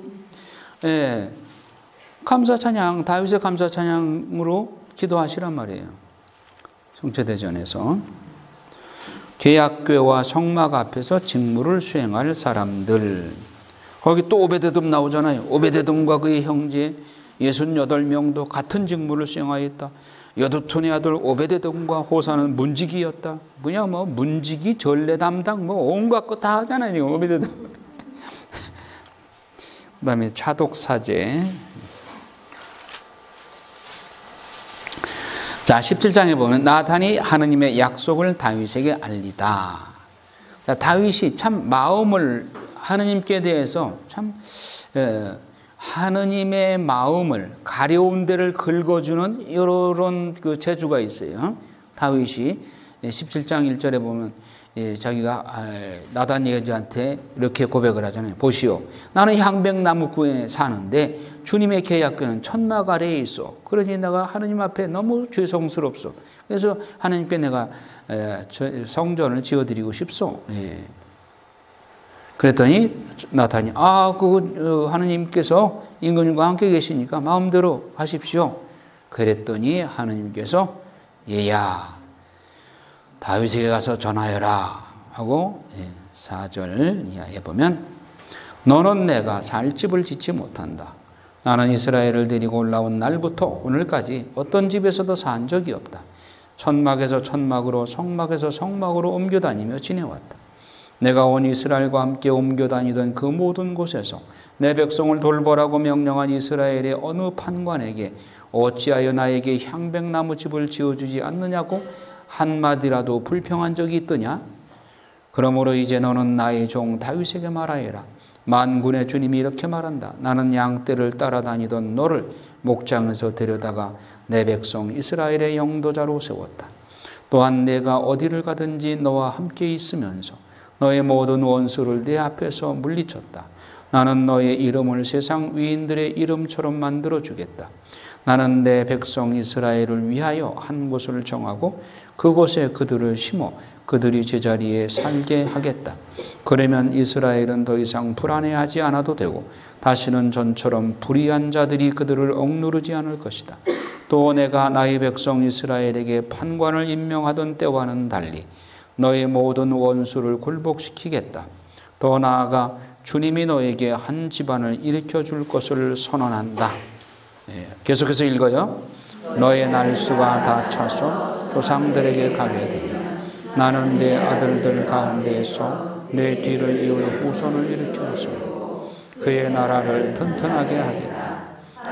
감사 찬양, 다윗의 감사 찬양으로 기도하시란 말이에요. 성체대전에서. 계약궤와 성막 앞에서 직무를 수행할 사람들. 거기 또 오베데돔 나오잖아요. 오베데돔과 그의 형제 68명도 같은 직무를 수행하였다. 여두툰의 아들 오베데돔과 호사는 문지기였다. 뭐냐, 뭐 문지기, 전례 담당, 뭐 온갖 거 다 하잖아요. 오베데돔. 그다음에 차독사제. 자, 17장에 보면 나단이 하느님의 약속을 다윗에게 알리다. 자, 다윗이 참 마음을 하느님께 대해서 참 하느님의 마음을 가려운 데를 긁어주는 이런 그 재주가 있어요. 다윗이 17장 1절에 보면 자기가 나단 여자한테 이렇게 고백을 하잖아요. 보시오, 나는 향백나무꾼에 사는데 주님의 계약궤는 천막 아래에 있어. 그러니 내가 하느님 앞에 너무 죄송스럽소. 그래서 하느님께 내가 성전을 지어드리고 싶소. 그랬더니 나단이 하느님께서 임금님과 함께 계시니까 마음대로 하십시오. 그랬더니 하느님께서 얘야, 다윗에게 가서 전하여라 하고 4절 이하에 보면 너는 내가 살 집을 짓지 못한다. 나는 이스라엘을 데리고 올라온 날부터 오늘까지 어떤 집에서도 산 적이 없다. 천막에서 천막으로, 성막에서 성막으로 옮겨다니며 지내왔다. 내가 온 이스라엘과 함께 옮겨다니던 그 모든 곳에서 내 백성을 돌보라고 명령한 이스라엘의 어느 판관에게 어찌하여 나에게 향백나무 집을 지어주지 않느냐고 한마디라도 불평한 적이 있더냐? 그러므로 이제 너는 나의 종 다윗에게 말하여라. 만군의 주님이 이렇게 말한다. 나는 양떼를 따라다니던 너를 목장에서 데려다가 내 백성 이스라엘의 영도자로 세웠다. 또한 내가 어디를 가든지 너와 함께 있으면서 너의 모든 원수를 내 앞에서 물리쳤다. 나는 너의 이름을 세상 위인들의 이름처럼 만들어 주겠다. 나는 내 백성 이스라엘을 위하여 한 곳을 정하고 그곳에 그들을 심어 그들이 제자리에 살게 하겠다. 그러면 이스라엘은 더 이상 불안해하지 않아도 되고 다시는 전처럼 불의한 자들이 그들을 억누르지 않을 것이다. 또 내가 나의 백성 이스라엘에게 판관을 임명하던 때와는 달리 너의 모든 원수를 굴복시키겠다. 더 나아가 주님이 너에게 한 집안을 일으켜 줄 것을 선언한다. 계속해서 읽어요. 너의 날수가 다 차서 조상들에게 가게 되며 나는 내 아들들 가운데에서 내 뒤를 이을 후손을 일으켰으며 그의 나라를 튼튼하게 하겠다.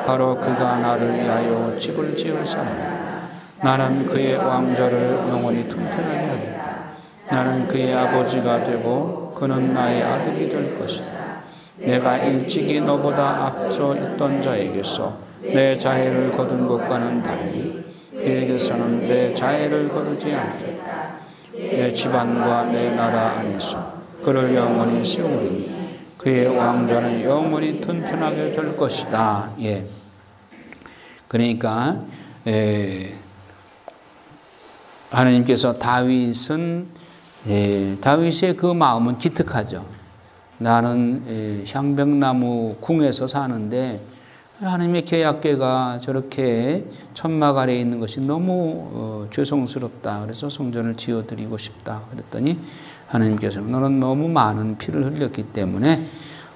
바로 그가 나를 위하여 집을 지을 사람이다. 나는 그의 왕좌를 영원히 튼튼하게 하겠다. 나는 그의 아버지가 되고 그는 나의 아들이 될 것이다. 내가 일찍이 너보다 앞서 있던 자에게서 내 자애를 거둔 것과는 달리 그에게서는 내 자애를 거두지 않겠다. 내 집안과 내 나라 안에서 그를 영원히 세우리니 그의 왕좌는 영원히 튼튼하게 될 것이다. 예. 그러니까 하나님께서 다윗의 그 마음은 기특하죠. 나는 향백나무 궁에서 사는데 하나님의 계약궤가 저렇게 천막 아래에 있는 것이 너무 죄송스럽다. 그래서 성전을 지어드리고 싶다. 그랬더니 하나님께서는 너는 너무 많은 피를 흘렸기 때문에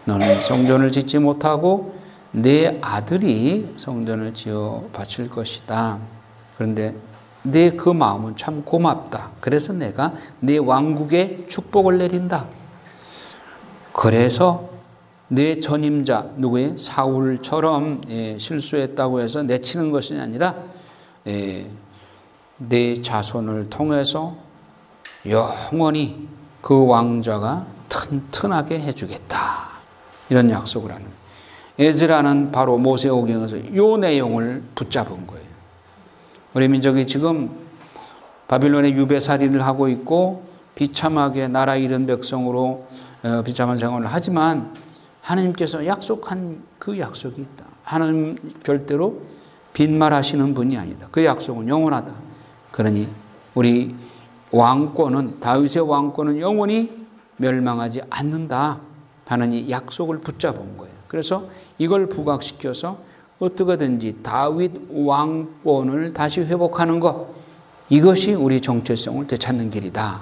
너는 성전을 짓지 못하고 내 아들이 성전을 지어 바칠 것이다. 그런데 내 그 마음은 참 고맙다. 그래서 내가 내 왕국에 축복을 내린다. 그래서 내 전임자 누구의 사울처럼 실수했다고 해서 내치는 것이 아니라 내 자손을 통해서 영원히 그 왕좌가 튼튼하게 해주겠다. 이런 약속을 하는 거예요. 에즈라는 바로 모세오경에서 이 내용을 붙잡은 거예요. 우리 민족이 지금 바빌론의 유배살이를 하고 있고 비참하게 나라 잃은 백성으로 비참한 생활을 하지만 하나님께서 약속한 그 약속이 있다. 하나님 별대로 빈말하시는 분이 아니다. 그 약속은 영원하다. 그러니 우리 왕권은 다윗의 왕권은 영원히 멸망하지 않는다 하는 이 약속을 붙잡은 거예요. 그래서 이걸 부각시켜서 어떻게든지 다윗 왕권을 다시 회복하는 것, 이것이 우리 정체성을 되찾는 길이다.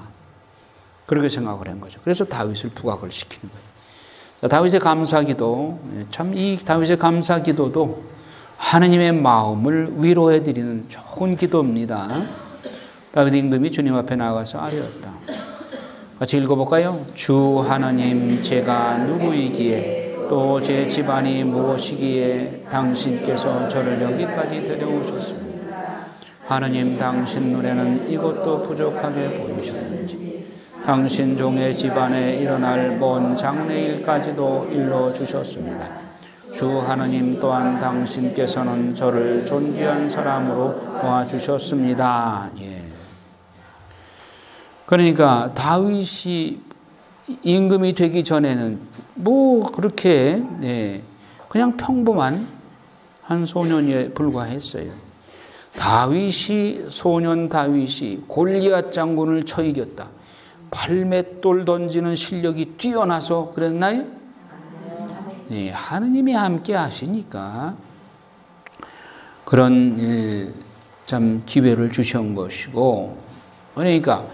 그렇게 생각을 한 거죠. 그래서 다윗을 부각을 시키는 거예요. 다윗의 감사기도, 참 이 다윗의 감사기도도 하느님의 마음을 위로해드리는 좋은 기도입니다. 다윗 임금이 주님 앞에 나가서 아뢰었다. 같이 읽어볼까요? 주 하나님, 제가 누구이기에 또 제 집안이 무엇이기에 당신께서 저를 여기까지 데려오셨습니다. 하느님, 당신 눈에는 이것도 부족하게 보이셨는지 당신 종의 집안에 일어날 먼 장래일까지도 일러주셨습니다. 주 하느님 또한 당신께서는 저를 존귀한 사람으로 도와주셨습니다. 예. 그러니까 다윗이 임금이 되기 전에는 뭐 그렇게 그냥 평범한 한 소년에 불과했어요. 소년 다윗이 골리앗 장군을 쳐 이겼다. 8맷돌 던지는 실력이 뛰어나서 그랬나요? 네, 하느님이 함께 하시니까 그런 참 기회를 주신 것이고, 그러니까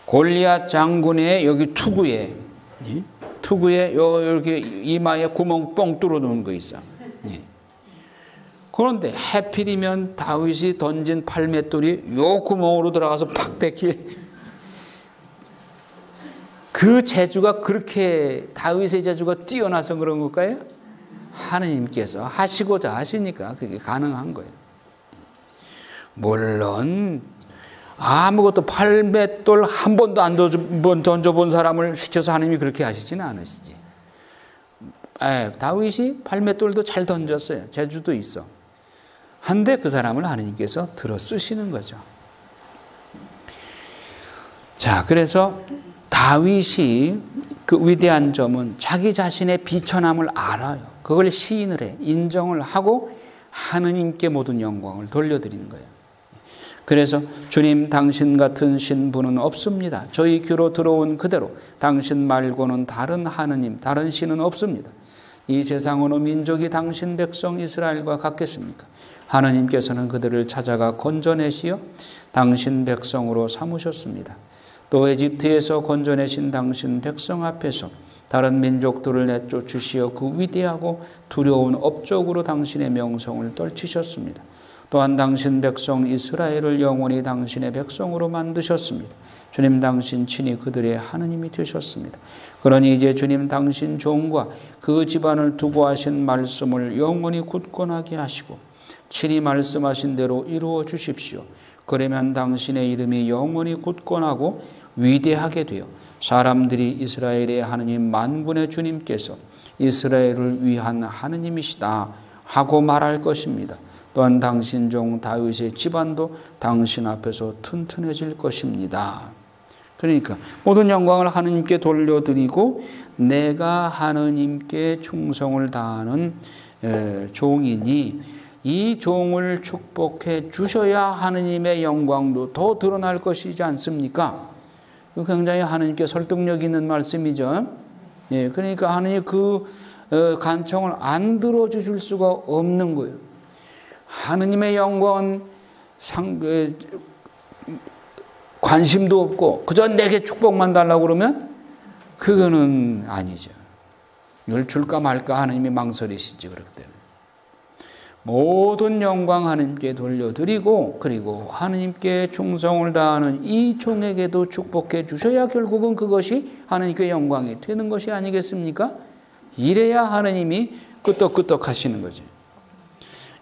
골리앗 장군의 여기 투구에 이렇게 이마에 구멍 뻥 뚫어놓은 거 있어. 그런데 하필이면 다윗이 던진 8맷돌이 요 구멍으로 들어가서 팍 뺏길. 그 재주가 그렇게 다윗의 재주가 뛰어나서 그런 걸까요? 하느님께서 하시고자 하시니까 그게 가능한 거예요. 물론 아무것도 8맷돌 한 번도 안 던져본 사람을 시켜서 하나님이 그렇게 하시지는 않으시지. 다윗이 팔맷돌도 잘 던졌어요. 재주도 있어. 한데 그 사람을 하나님께서 들어 쓰시는 거죠. 자, 그래서 다윗이 그 위대한 점은 자기 자신의 비천함을 알아요. 그걸 시인을 해. 인정을 하고 하느님께 모든 영광을 돌려드리는 거예요. 그래서 주님 당신 같은 신분은 없습니다. 저희 귀로 들어온 그대로 당신 말고는 다른 하느님, 다른 신은 없습니다. 이 세상 어느 민족이 당신 백성 이스라엘과 같겠습니까? 하느님께서는 그들을 찾아가 건져내시어 당신 백성으로 삼으셨습니다. 또 에집트에서 건져내신 당신 백성 앞에서 다른 민족들을 내쫓으시어 그 위대하고 두려운 업적으로 당신의 명성을 떨치셨습니다. 또한 당신 백성 이스라엘을 영원히 당신의 백성으로 만드셨습니다. 주님 당신 친히 그들의 하느님이 되셨습니다. 그러니 이제 주님 당신 종과 그 집안을 두고 하신 말씀을 영원히 굳건하게 하시고 친히 말씀하신 대로 이루어 주십시오. 그러면 당신의 이름이 영원히 굳건하고 위대하게 되어 사람들이 이스라엘의 하느님 만군의 주님께서 이스라엘을 위한 하느님이시다 하고 말할 것입니다. 또한 당신 종 다윗의 집안도 당신 앞에서 튼튼해질 것입니다. 그러니까 모든 영광을 하느님께 돌려드리고 내가 하느님께 충성을 다하는 종이니 이 종을 축복해 주셔야 하느님의 영광도 더 드러날 것이지 않습니까? 굉장히 하느님께 설득력 있는 말씀이죠. 예, 그러니까 하느님 그 간청을 안 들어주실 수가 없는 거예요. 하느님의 영광은 관심도 없고 그저 내게 축복만 달라고 그러면 그거는 아니죠. 이걸 줄까 말까 하느님이 망설이시지. 그렇기 때문에 모든 영광 하느님께 돌려드리고 그리고 하느님께 충성을 다하는 이 종에게도 축복해 주셔야 결국은 그것이 하느님께 영광이 되는 것이 아니겠습니까? 이래야 하느님이 끄떡끄떡 하시는 거죠.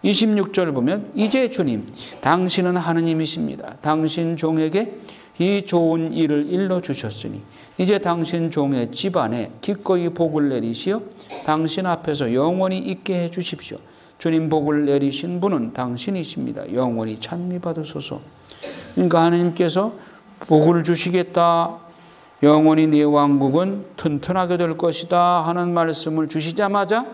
26절 보면 이제 주님 당신은 하느님이십니다. 당신 종에게 이 좋은 일을 일러주셨으니 이제 당신 종의 집안에 기꺼이 복을 내리시어 당신 앞에서 영원히 있게 해주십시오. 주님 복을 내리신 분은 당신이십니다. 영원히 찬미받으소서. 그러니까 하나님께서 복을 주시겠다. 영원히 네 왕국은 튼튼하게 될 것이다 하는 말씀을 주시자마자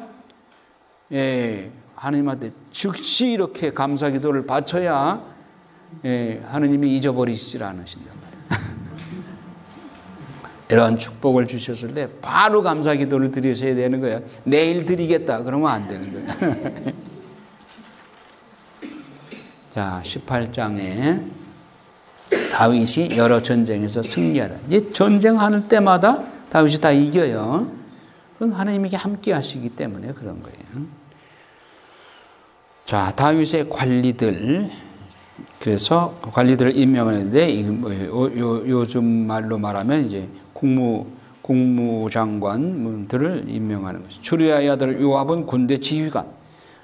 하나님한테 즉시 이렇게 감사 기도를 바쳐야 하나님이 잊어버리시질 않으신단 말이에요. 이런 축복을 주셨을 때 바로 감사 기도를 드리셔야 되는 거예요. 내일 드리겠다 그러면 안 되는 거예요. 자, 18장에 다윗이 여러 전쟁에서 승리하다. 이제 전쟁하는 때마다 다윗이 다 이겨요. 그건 하나님이 함께 하시기 때문에 그런 거예요. 자, 다윗의 관리들. 그래서 관리들을 임명하는데 요즘 말로 말하면 이제 국무장관들을 임명하는 것이죠. 주리아의 아들 요압은 군대 지휘관,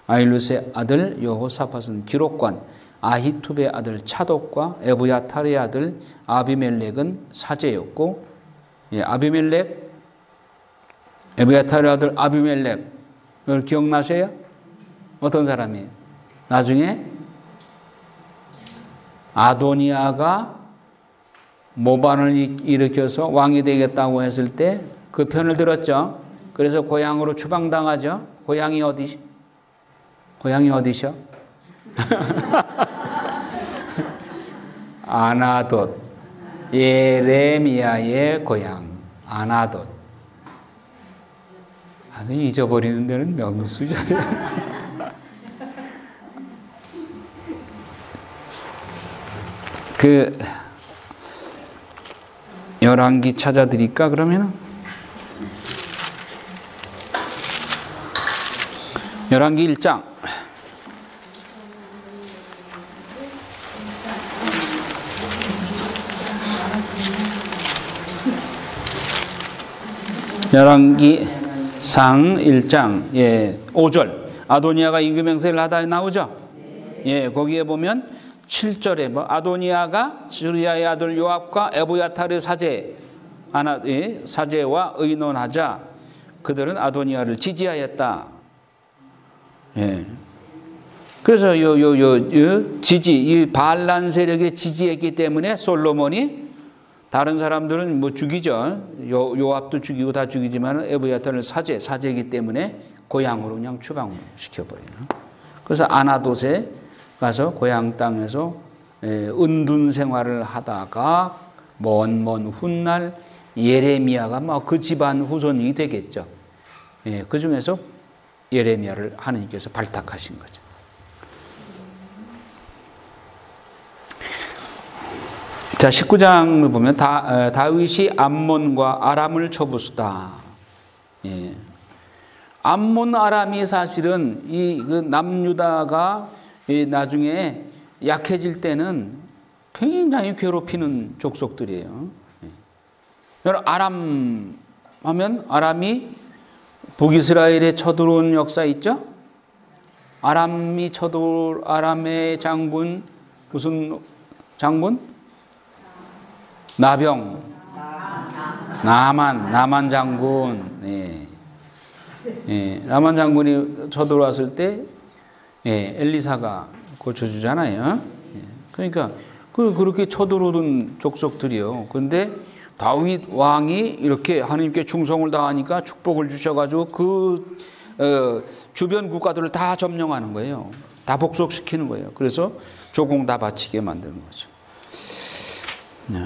아힐루스의 아들 여호사밧은 기록관, 아히투베의 아들 차독과 에브야탈의 아들 아비멜렉은 사제였고, 에브야탈의 아들 아비멜렉, 이걸 기억나세요? 어떤 사람이에요? 나중에 아도니아가 모반을 일으켜서 왕이 되겠다고 했을 때 그 편을 들었죠. 그래서 고향으로 추방당하죠. 고향이 어디셔? 아나돗. 예레미야의 고향 아나돗. 아주 잊어버리는 데는 명수죠. 그 열왕기 찾아드릴까 그러면? 열왕기 1장. 열왕기상 1장 5절. 아도니아가 임금행세를 하다 나오죠. 거기에 보면 7절에 아도니아가 주리아의 아들 요압과 에브야탈의 사제와 의논하자 그들은 아도니아를 지지하였다. 예. 그래서 이 반란 세력에 지지했기 때문에 솔로몬이 다른 사람들은 뭐 죽이죠. 요압도 죽이고 다 죽이지만 에브야탄을 사제이기 때문에 고향으로 그냥 추방시켜버려요. 그래서 아나돗에 가서 고향 땅에서 은둔 생활을 하다가 먼 훗날 예레미야가 막 그 집안 후손이 되겠죠. 예, 그 중에서 예레미야를 하나님께서 발탁하신 거죠. 자, 19장을 보면 다윗이 암몬과 아람을 쳐부수다. 예. 암몬 아람이 사실은 그 남유다가 나중에 약해질 때는 굉장히 괴롭히는 족속들이에요. 여러분, 아람 하면 아람이 북이스라엘에 쳐들어온 역사 있죠? 아람의 장군, 무슨 장군? 나만 장군. 네. 예, 나만 장군이 쳐들어왔을 때, 엘리사가 고쳐주잖아요. 예, 그러니까, 그렇게 쳐들어오던 족속들이요. 근데 다윗 왕이 이렇게 하나님께 충성을 다하니까 축복을 주셔가지고 주변 국가들을 다 점령하는 거예요. 다 복속시키는 거예요. 그래서 조공 다 바치게 만드는 거죠. 네.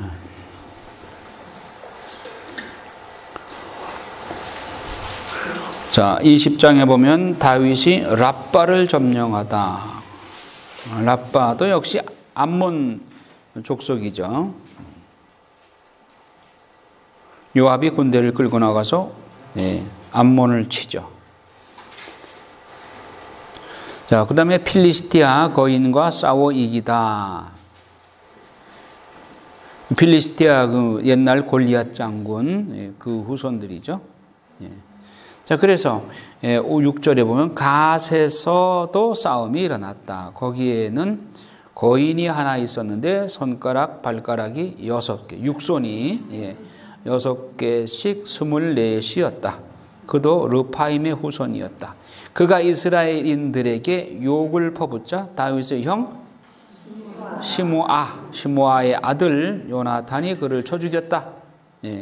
자, 20장에 보면 다윗이 랍바를 점령하다. 랍바도 역시 암몬 족속이죠. 요압이 군대를 끌고 나가서 암몬을 치죠. 자, 그 다음에 필리스티아 거인과 싸워 이기다. 필리스티아 그 옛날 골리앗 장군 그 후손들이죠. 자, 그래서 6절에 보면 갓에서도 싸움이 일어났다. 거기에는 거인이 하나 있었는데 손가락, 발가락이 6개, 육손이 6개씩 24였다. 그도 르파임의 후손이었다. 그가 이스라엘인들에게 욕을 퍼붓자 다윗의 형 시므아의 아들 요나탄이 그를 쳐 죽였다.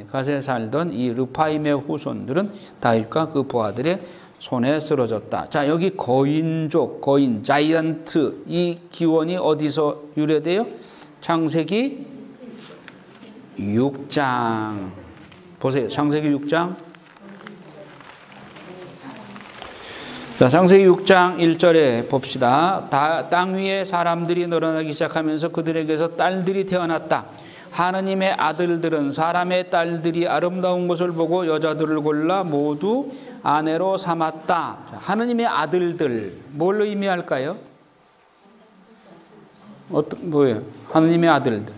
갓에 살던 이 르파임의 후손들은 다윗과 그 부하들의 손에 쓰러졌다. 자, 여기 거인족, 자이언트, 이 기원이 어디서 유래돼요? 창세기 6장. 보세요. 창세기 6장. 자, 창세기 6장 1절에 봅시다. 땅 위에 사람들이 늘어나기 시작하면서 그들에게서 딸들이 태어났다. 하느님의 아들들은 사람의 딸들이 아름다운 것을 보고 여자들을 골라 모두 아내로 삼았다. 자, 하느님의 아들들, 뭘로 의미할까요? 뭐예요? 하느님의 아들들.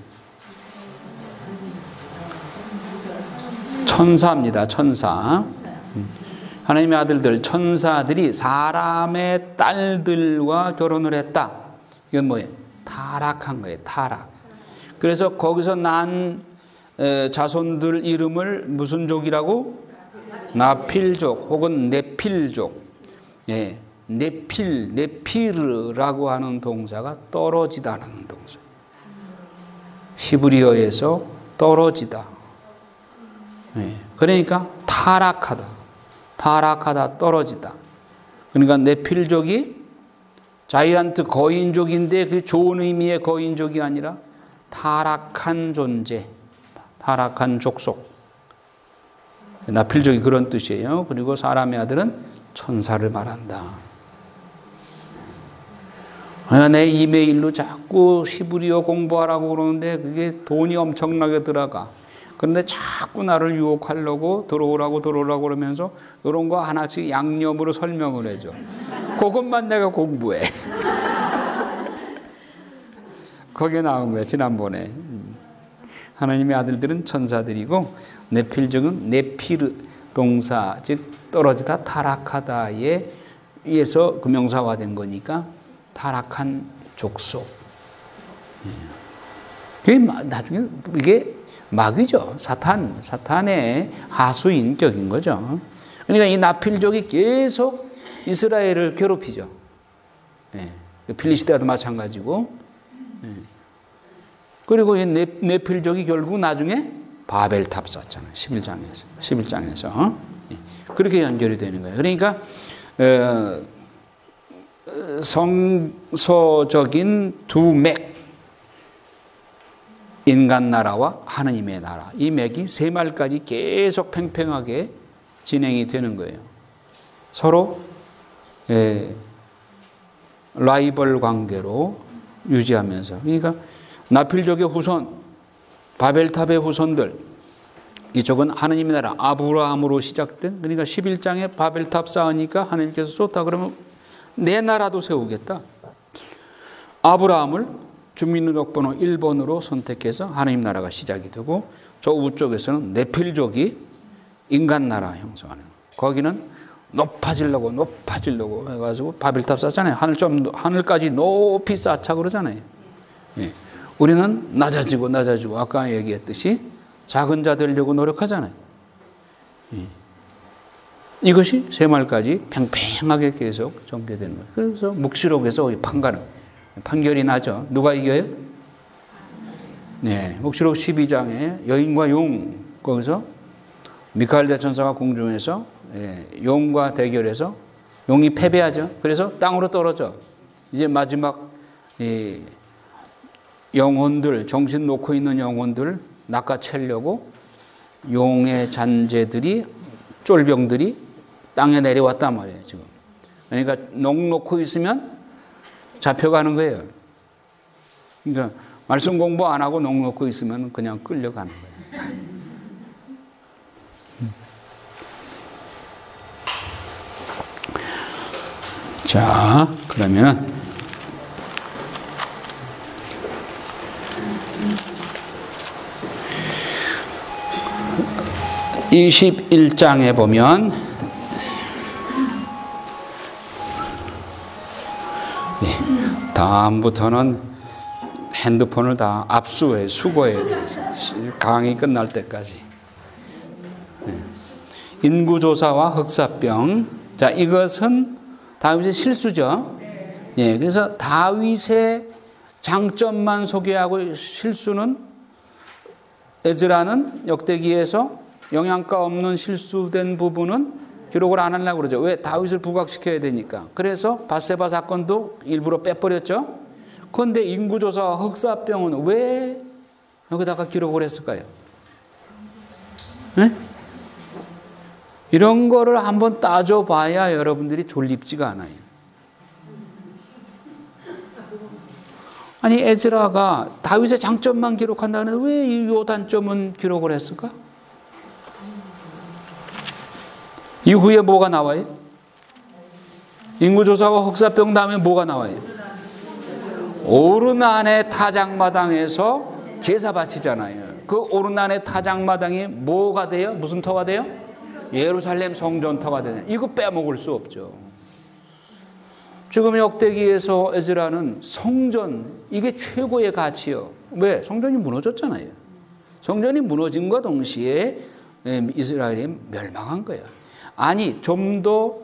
천사입니다. 천사. 하나님의 아들들, 천사들이 사람의 딸들과 결혼을 했다. 이건 뭐예요? 타락한 거예요. 타락. 그래서 거기서 난 자손들 이름을 무슨 족이라고? 나필족 혹은 네필족. 예, 네피르라고 하는 동사가 떨어지다라는 동사. 히브리어에서 떨어지다. 예, 그러니까 타락하다, 떨어지다. 그러니까 네필족이 자이언트 거인족인데 그 좋은 의미의 거인족이 아니라 타락한 존재, 타락한 족속. 나필족이 그런 뜻이에요. 그리고 사람의 아들은 천사를 말한다. 내 이메일로 자꾸 히브리어 공부하라고 그러는데 그게 돈이 엄청나게 들어가. 그런데 자꾸 나를 유혹하려고 들어오라고 그러면서 이런 거 하나씩 양념으로 설명을 해줘. 그것만 내가 공부해. 거기에 나온 거야, 지난번에. 하나님의 아들들은 천사들이고 네필족은 네피르 동사, 즉 떨어지다, 타락하다에 의해서 그 명사화된 거니까 타락한 족속. 그게 나중에 이게 마귀죠. 사탄의 하수인격인 거죠. 그러니까 이 나필족이 계속 이스라엘을 괴롭히죠. 예. 필리시테아도 마찬가지고. 예. 그리고 이 네필족이 결국 나중에 바벨탑 쌓잖아요. 11장에서. 예. 그렇게 연결이 되는 거예요. 그러니까 성서적인 두 맥, 인간 나라와 하느님의 나라, 이 맥이 세 말까지 계속 팽팽하게 진행이 되는 거예요. 서로 라이벌 관계로 유지하면서. 그러니까 나필족의 후손, 바벨탑의 후손들, 이쪽은 하느님의 나라, 아브라함으로 시작된, 그러니까 11장에 바벨탑 쌓으니까 하느님께서 좋다 그러면 내 나라도 세우겠다. 아브라함을 주민등록번호 1번으로 선택해서 하느님 나라가 시작이 되고, 저 우쪽에서는 네필족이 인간 나라 형성하는, 거기는 높아지려고 해가지고 바벨탑 쌓잖아요. 하늘까지 높이 쌓자 그러잖아요. 예. 우리는 낮아지고 아까 얘기했듯이 작은 자 되려고 노력하잖아요. 예. 이것이 세 말까지 팽팽하게 계속 전개되는 거예요. 그래서 묵시록에서 판결이 나죠. 누가 이겨요? 네, 묵시록 12장에 여인과 용, 거기서 미카엘 대천사가 공중에서 용과 대결해서 용이 패배하죠. 그래서 땅으로 떨어져. 이제 마지막 영혼들, 정신 놓고 있는 영혼들 낚아채려고 용의 잔재들이, 쫄병들이 땅에 내려왔단 말이에요, 지금. 그러니까 넋 놓고 있으면 잡혀가는 거예요. 그러니까 말씀 공부 안 하고 넋 놓고 있으면 그냥 끌려가는 거예요. 자, 그러면 21장에 보면 다음부터는 핸드폰을 다 압수해, 수거해야 돼요. 강의 끝날 때까지. 인구조사와 흑사병. 자, 이것은 다윗의 실수죠. 예, 그래서 다윗의 장점만 소개하고 실수는, 에즈라는 역대기에서 영양가 없는 실수된 부분은 기록을 안 하려고 그러죠. 왜? 다윗을 부각시켜야 되니까. 그래서 밧세바 사건도 일부러 빼버렸죠. 그런데 인구조사와 흑사병은 왜 여기다가 기록을 했을까요? 네? 이런 거를 한번 따져봐야 여러분들이 졸립지가 않아요. 아니, 에즈라가 다윗의 장점만 기록한다는데 왜 이 단점은 기록을 했을까? 이후에 뭐가 나와요? 인구조사와 흑사병 다음에 뭐가 나와요? 오르난의 타작마당에서 제사 바치잖아요. 그 오르난의 타작마당이 뭐가 돼요? 무슨 터가 돼요? 예루살렘 성전터가 되는. 이거 빼먹을 수 없죠. 지금 역대기에서 에즈라는 성전, 이게 최고의 가치요. 왜? 성전이 무너졌잖아요. 성전이 무너진과 동시에 이스라엘이 멸망한 거예요. 아니, 좀 더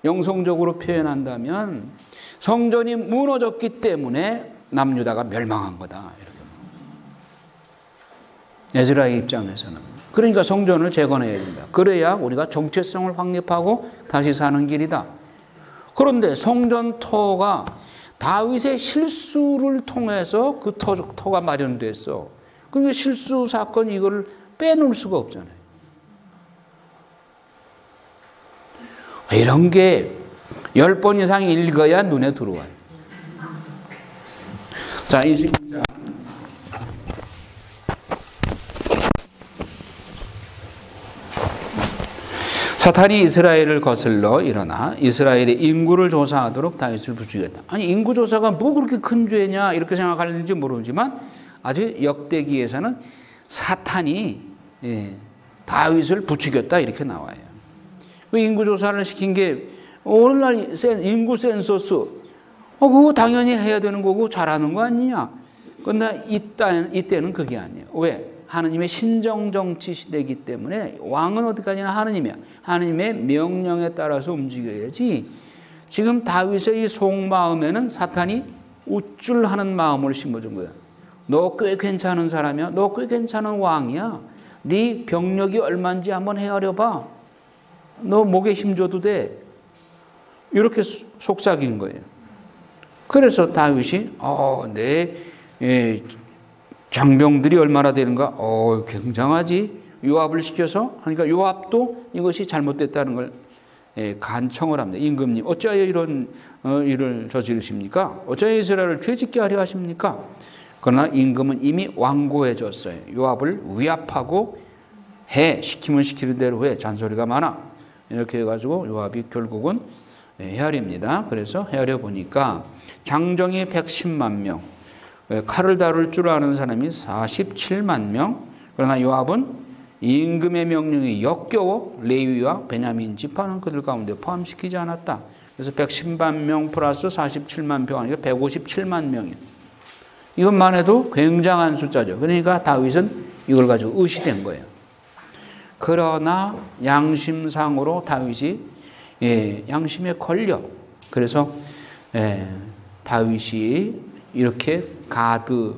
영성적으로 표현한다면 성전이 무너졌기 때문에 남유다가 멸망한 거다. 이렇게. 에즈라의 입장에서는. 그러니까 성전을 재건해야 된다. 그래야 우리가 정체성을 확립하고 다시 사는 길이다. 그런데 성전터가 다윗의 실수를 통해서 그 터가 마련됐어. 그러니까 실수 사건 이거를 빼놓을 수가 없잖아요. 이런 게 10번 이상 읽어야 눈에 들어와요. 자, 20장. 사탄이 이스라엘을 거슬러 일어나 이스라엘의 인구를 조사하도록 다윗을 부추겼다. 아니, 인구 조사가 뭐 그렇게 큰 죄냐 이렇게 생각하는지 모르지만 아주 역대기에서는 사탄이 다윗을 부추겼다 이렇게 나와요. 그 인구 조사를 시킨 게 오늘날 인구 센서스, 그거 당연히 해야 되는 거고 잘하는 거 아니냐. 그런데 이때는 그게 아니에요. 왜? 하느님의 신정정치 시대이기 때문에 왕은 어디까지나 하느님이야. 하느님의 명령에 따라서 움직여야지. 지금 다윗의 이 속마음에는 사탄이 우쭐하는 마음을 심어준 거야. 너 꽤 괜찮은 사람이야. 너 꽤 괜찮은 왕이야. 네 병력이 얼마인지 한번 헤아려봐. 너 목에 힘줘도 돼. 이렇게 속삭인 거예요. 그래서 다윗이 내 장병들이 얼마나 되는가? 굉장하지. 요압을 시켜서 하니까 요압도 이것이 잘못됐다는 걸 간청을 합니다. 임금님, 어찌하여 이런 일을 저지르십니까? 어찌하여 이스라엘을 죄짓게 하려 하십니까? 그러나 임금은 이미 완고해 줬어요. 요압을 위압하고 시키면 시키는 대로 해. 잔소리가 많아. 이렇게 해가지고 요압이 결국은 헤아립니다. 그래서 헤아려 보니까 장정이 110만 명, 칼을 다룰 줄 아는 사람이 47만 명. 그러나 요압은 임금의 명령이 역겨워 레위와 베냐민 지파는 그들 가운데 포함시키지 않았다. 그래서 110만 명 플러스 47만 명 아니라 157만 명이에요. 이것만 해도 굉장한 숫자죠. 그러니까 다윗은 이걸 가지고 의시된 거예요. 그러나 양심상으로 다윗이 양심에 걸려. 그래서 다윗이 이렇게 가드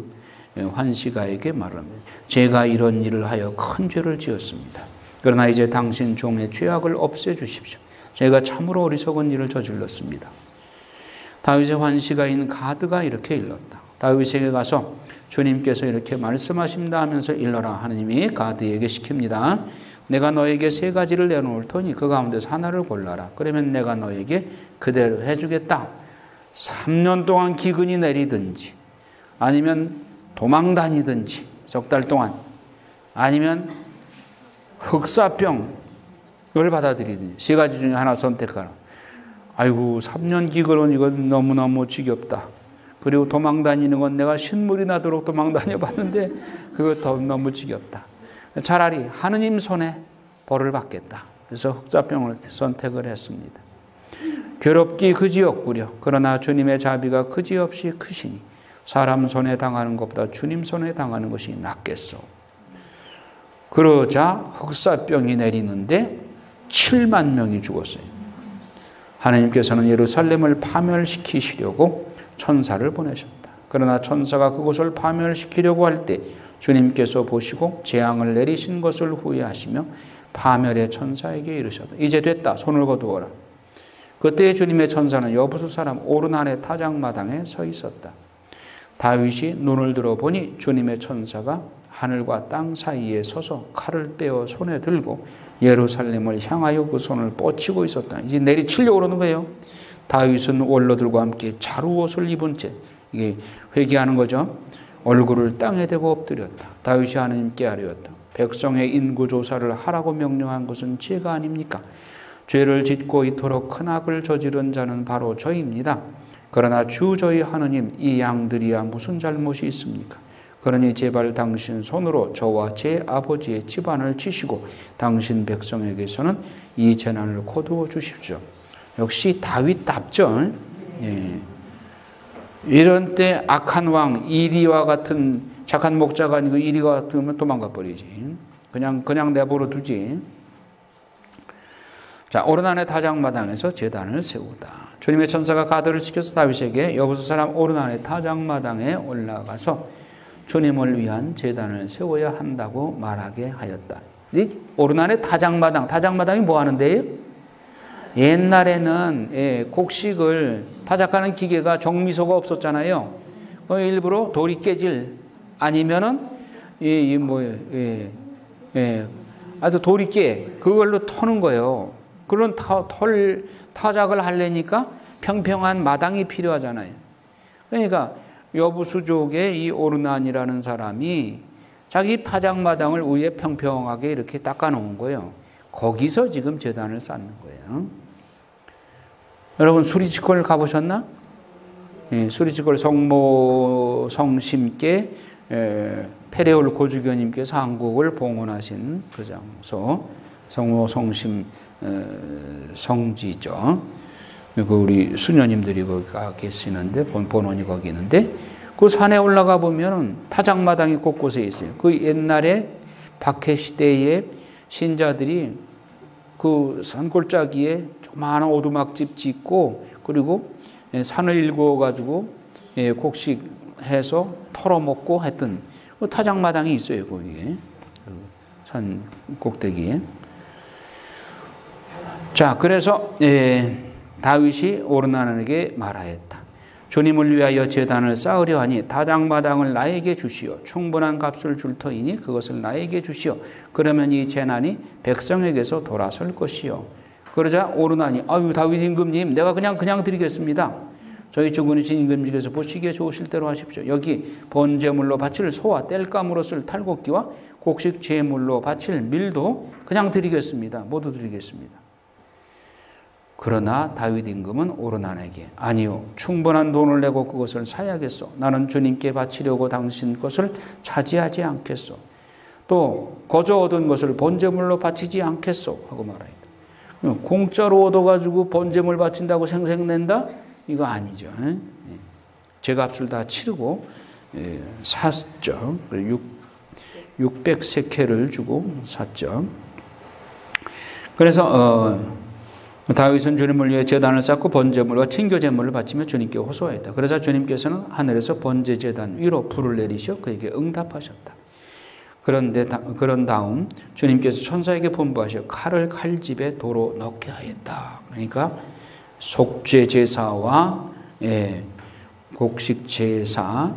환시가에게 말을 합니다. 제가 이런 일을 하여 큰 죄를 지었습니다. 그러나 이제 당신 종의 죄악을 없애주십시오. 제가 참으로 어리석은 일을 저질렀습니다. 다윗의 환시가인 가드가 이렇게 일렀다. 다윗에게 가서 주님께서 이렇게 말씀하십니다 하면서 일러라. 하느님이 가드에게 시킵니다. 내가 너에게 세 가지를 내놓을 터니 그 가운데서 하나를 골라라. 그러면 내가 너에게 그대로 해주겠다. 3년 동안 기근이 내리든지 아니면 도망 다니든지 석 달 동안 아니면 흑사병을 받아들이든지 세 가지 중에 하나 선택하라. 아이고 3년 기근은 이건 너무너무 지겹다. 그리고 도망 다니는 건 내가 신물이 나도록 도망 다녀봤는데 그거 더 너무 지겹다. 차라리 하느님 손에 벌을 받겠다. 그래서 흑사병을 선택을 했습니다. 괴롭기 그지없구려. 그러나 주님의 자비가 그지없이 크시니 사람 손에 당하는 것보다 주님 손에 당하는 것이 낫겠소. 그러자 흑사병이 내리는데 7만 명이 죽었어요. 하나님께서는 예루살렘을 파멸시키시려고 천사를 보내셨다. 그러나 천사가 그곳을 파멸시키려고 할 때 주님께서 보시고 재앙을 내리신 것을 후회하시며 파멸의 천사에게 이르셨다. 이제 됐다. 손을 거두어라. 그때 주님의 천사는 여부수 사람 오르난의 타작마당에 서 있었다. 다윗이 눈을 들어보니 주님의 천사가 하늘과 땅 사이에 서서 칼을 빼어 손에 들고 예루살렘을 향하여 그 손을 뻗치고 있었다. 이제 내리치려고 그러는 거예요. 다윗은 원로들과 함께 자루옷을 입은 채 이게 회개하는 거죠. 얼굴을 땅에 대고 엎드렸다. 다윗이 하나님께 아뢰었다. 백성의 인구조사를 하라고 명령한 것은 제가 아닙니까? 죄를 짓고 이토록 큰 악을 저지른 자는 바로 저입니다. 그러나 주 저희 하느님 이 양들이야 무슨 잘못이 있습니까? 그러니 제발 당신 손으로 저와 제 아버지의 집안을 치시고 당신 백성에게서는 이 재난을 거두어 주십시오. 역시 다윗답죠. 예. 이런 때 악한 왕 이리와 같은 착한 목자가 아니고 이리와 같으면 도망가 버리지. 그냥 내버려 두지. 자, 오르난의 타작마당에서 제단을 세우다. 주님의 천사가 가드를 지켜서 다윗에게 여부수 사람 오르난의 타작마당에 올라가서 주님을 위한 제단을 세워야 한다고 말하게 하였다. 이 오르난의 타작마당이 뭐 하는데요? 옛날에는 곡식을 타작하는 기계가 정미소가 없었잖아요. 일부러 돌이 깨질 아니면은 아주 돌이 깨 그걸로 터는 거예요. 그런 타작을 하려니까 평평한 마당이 필요하잖아요. 그러니까 여부수족의 이 오르난이라는 사람이 자기 타작마당을 위에 평평하게 이렇게 닦아놓은 거예요. 거기서 지금 제단을 쌓는 거예요. 여러분 수리치골 가보셨나? 예, 수리치골 성모 성심께 페레올 고주교님께서 한국을 봉헌하신 그 장소 성모 성심 성지죠. 그 우리 수녀님들이 거기 가 계시는데 본원이 거기 있는데 그 산에 올라가 보면은 타작마당이 곳곳에 있어요. 그 옛날에 박해 시대의 신자들이 그 산골짜기에 조그마한 오두막집 짓고 그리고 산을 일구어 가지고 곡식해서 털어먹고 했던 그 타작마당이 있어요. 거기에 산 꼭대기에. 자, 그래서 다윗이 오르나나에게 말하였다. 주님을 위하여 제단을 쌓으려 하니 타작마당을 나에게 주시오. 충분한 값을 줄 터이니 그것을 나에게 주시오. 그러면 이 재난이 백성에게서 돌아설 것이요. 그러자 오르나니 아유 다윗 임금님 내가 그냥 드리겠습니다. 저희 주군이신 임금님께서 보시기에 좋으실 대로 하십시오. 여기 번제물로 바칠 소와 땔감으로 쓸 탈곡기와 곡식 제물로 바칠 밀도 그냥 드리겠습니다. 모두 드리겠습니다. 그러나 다윗 임금은 오르나에게 아니요 충분한 돈을 내고 그것을 사야겠소. 나는 주님께 바치려고 당신 것을 차지하지 않겠소. 또 거저 얻은 것을 번제물로 바치지 않겠소 하고 말합니다. 공짜로 얻어가지고 번제물 바친다고 생색낸다? 이거 아니죠. 제값을 다 치르고 샀죠. 600세켈을 주고 샀죠. 그래서 다윗은 주님을 위해 제단을 쌓고 번제물과 친교제물을 바치며 주님께 호소하였다. 그러자 주님께서는 하늘에서 번제제단 위로 불을 내리시어 그에게 응답하셨다. 그런 다음 주님께서 천사에게 분부하시어 칼을 칼집에 도로 넣게 하였다. 그러니까 속죄제사와 곡식제사,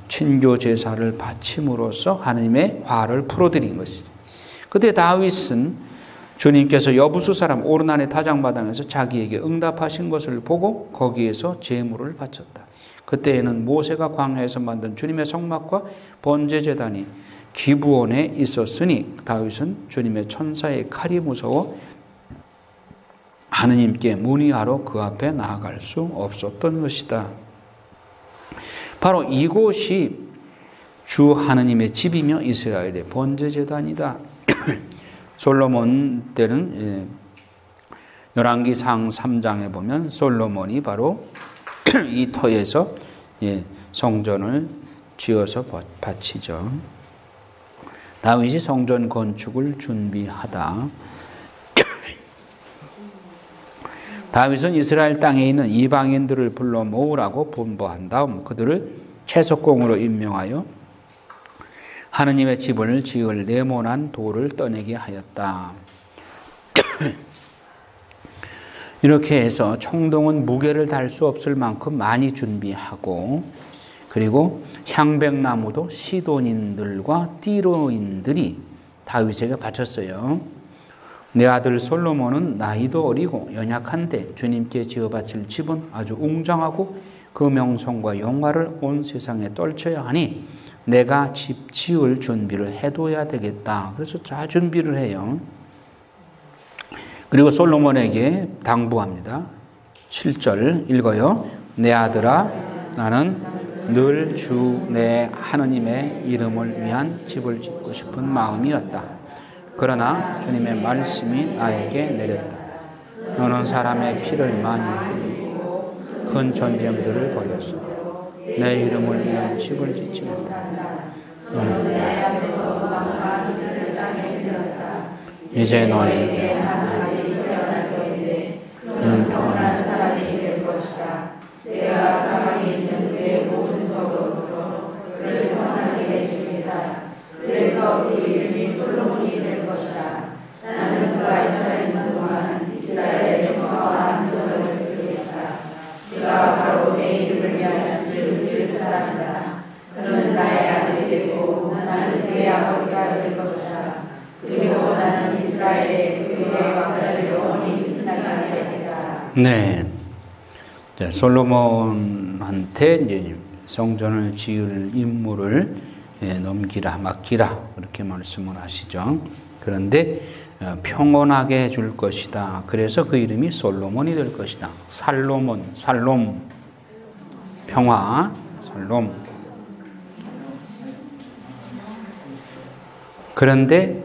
친교제사를 바침으로써 하나님의 화를 풀어드린 것이죠. 그때 다윗은 주님께서 여부수 사람 오르난의 타작마당에서 자기에게 응답하신 것을 보고 거기에서 제물을 바쳤다. 그때에는 모세가 광야에서 만든 주님의 성막과 번제제단이 기브온에 있었으니 다윗은 주님의 천사의 칼이 무서워 하느님께 문의하러 그 앞에 나아갈 수 없었던 것이다. 바로 이곳이 주 하느님의 집이며 이스라엘의 번제제단이다. 솔로몬 때는 열왕기상 3장에 보면 솔로몬이 바로 이 터에서 성전을 지어서 바치죠. 다윗이 성전 건축을 준비하다. 다윗은 이스라엘 땅에 있는 이방인들을 불러 모으라고 분부한 다음 그들을 채석공으로 임명하여 하느님의 집을 지을 네모난 돌을 떠내게 하였다. 이렇게 해서 청동은 무게를 달 수 없을 만큼 많이 준비하고 그리고 향백나무도 시돈인들과 띠로인들이 다윗에게 바쳤어요. 내 아들 솔로몬은 나이도 어리고 연약한데 주님께 지어 바칠 집은 아주 웅장하고 그 명성과 영화를 온 세상에 떨쳐야 하니 내가 집 지을 준비를 해둬야 되겠다. 그래서 다 준비를 해요. 그리고 솔로몬에게 당부합니다. 7절 읽어요. 내 아들아 나는 늘 주 내 하느님의 이름을 위한 집을 짓고 싶은 마음이었다. 그러나 주님의 말씀이 나에게 내렸다. 너는 사람의 피를 많이 흘리고 큰 전쟁들을 벌였어. 내 이름을 위한 집을 짓지 못한다. 너는 이제 너에게 그는 평안한 사람이 될 것이다. 내가 사방에 있는 그의 모든 적으로부터 그를 평안하게 해주겠다. 그래서 그 이름이 솔로몬이 될 것이다. 나는 그가 이스라엘에 있는 동안 이스라엘의 평화와 안전을 베풀겠다. 그가 바로 내 이름을 위하여 집을 지을 사람이다. 그는 나의 아들이 되고 나는 그의 아버지가 될 것이다. 그리고 나는 이스라엘의 그의 왕자를 영원히 든든하게 하겠다. 네, 솔로몬한테 이제 성전을 지을 임무를 넘기라, 맡기라 그렇게 말씀을 하시죠. 그런데 평온하게 해줄 것이다. 그래서 그 이름이 솔로몬이 될 것이다. 살롬, 평화, 살롬. 그런데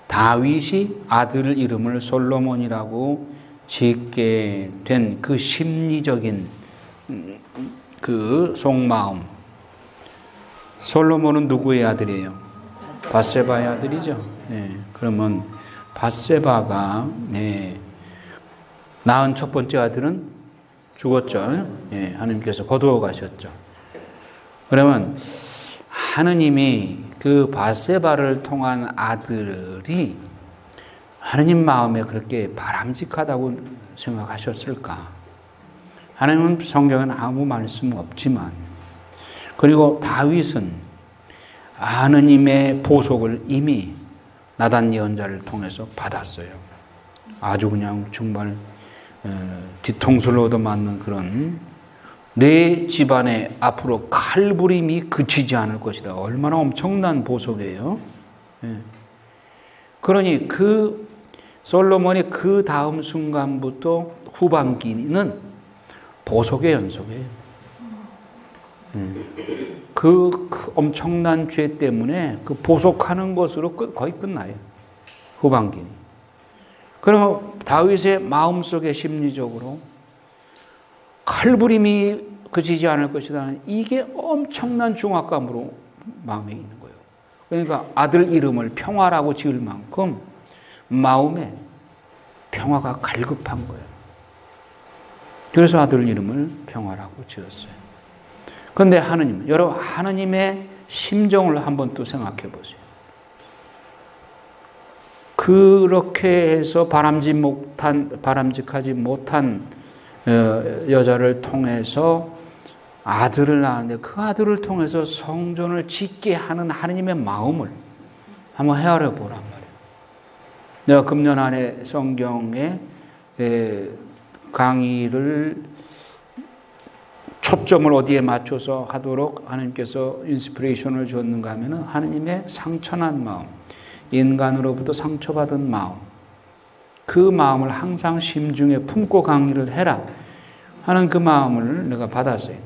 다윗이 아들 이름을 솔로몬이라고 짓게 된 그 심리적인 그 속마음, 솔로몬은 누구의 아들이에요? 밧세바의 아들이죠. 그러면 밧세바가 낳은 첫 번째 아들은 죽었죠. 하나님께서 거두어 가셨죠. 그러면 하느님이 그 밧세바를 통한 아들이 하느님 마음에 그렇게 바람직하다고 생각하셨을까? 하나님은 성경에는 아무 말씀 없지만, 그리고 다윗은 하느님의 보속을 이미 나단 예언자를 통해서 받았어요. 아주 그냥 정말 뒤통수를 얻어맞는 그런, 내 집안에 앞으로 칼부림이 그치지 않을 것이다. 얼마나 엄청난 보석이에요. 그러니 그 솔로몬이 그 다음 순간부터 후반기는 보석의 연속이에요. 그 엄청난 죄 때문에 그 보석하는 것으로 거의 끝나요. 후반기는. 그러면 다윗의 마음속에 심리적으로 칼부림이 그치지 않을 것이다. 이게 엄청난 중압감으로 마음에 있는 거예요. 그러니까 아들 이름을 평화라고 지을 만큼 마음에 평화가 갈급한 거예요. 그래서 아들 이름을 평화라고 지었어요. 그런데 하느님, 여러분 하느님의 심정을 한번 또 생각해 보세요. 그렇게 해서 바람직하지 못한 여자를 통해서 아들을 낳았는데 그 아들을 통해서 성전을 짓게 하는 하느님의 마음을 한번 헤아려 보란 말이에요. 내가 금년 안에 성경에 강의를 초점을 어디에 맞춰서 하도록 하나님께서 인스피레이션을 줬는가 하면은 하느님의 상처난 마음, 인간으로부터 상처받은 마음, 그 마음을 항상 심중에 품고 강의를 해라 하는 그 마음을 내가 받았어요.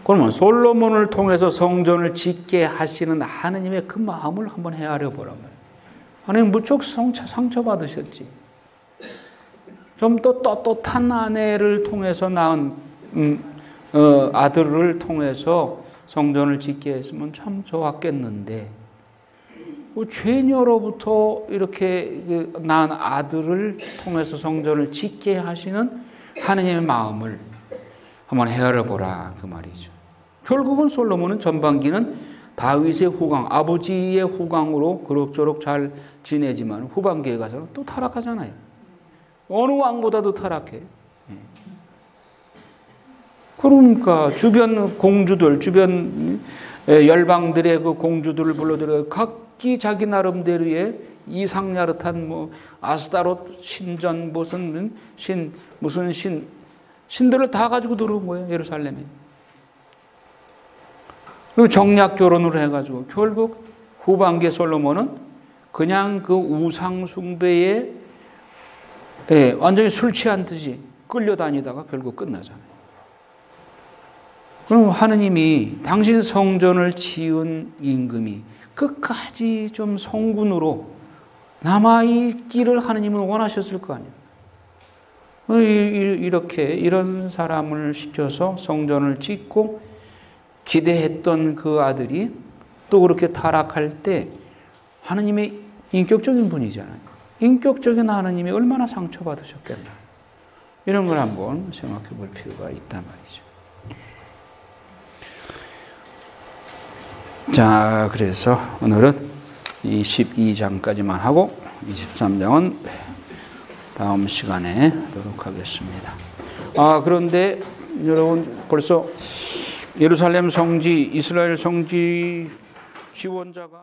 그러면 솔로몬을 통해서 성전을 짓게 하시는 하느님의 그 마음을 한번 헤아려 보란 말이에요. 하느님 무척 상처받으셨지. 좀 더 떳떳한 아내를 통해서 낳은 아들을 통해서 성전을 짓게 했으면 참 좋았겠는데, 죄녀로부터 이렇게 낳은 아들을 통해서 성전을 짓게 하시는 하느님의 마음을 한번 헤아려 보라 그 말이죠. 결국은 솔로몬은 전반기는 다윗의 후광, 아버지의 후광으로 그럭저럭 잘 지내지만 후반기에 가서는 또 타락하잖아요. 어느 왕보다도 타락해. 그러니까 주변 공주들, 주변 열방들의 그 공주들을 불러들여 각기 자기 나름대로의 이상야릇한 뭐 아스타롯 신전 무슨 신들을 다 가지고 들어온 거예요, 예루살렘에. 그리고 정략 결혼을 해가지고 결국 후반기에 솔로몬은 그냥 그 우상 숭배에 완전히 술 취한 듯이 끌려다니다가 결국 끝나잖아요. 그럼 하느님이 당신 성전을 지은 임금이 끝까지 좀 성군으로 남아있기를 하느님은 원하셨을 거 아니에요. 이런 사람을 시켜서 성전을 짓고 기대했던 그 아들이 또 그렇게 타락할 때 하느님의 인격적인 분이잖아요. 인격적인 하느님이 얼마나 상처받으셨겠나. 이런 걸 한번 생각해 볼 필요가 있단 말이죠. 자, 그래서 오늘은 22장까지만 하고 23장은 다음 시간에 하도록 하겠습니다. 그런데 여러분 벌써 예루살렘 성지, 이스라엘 성지 지원자가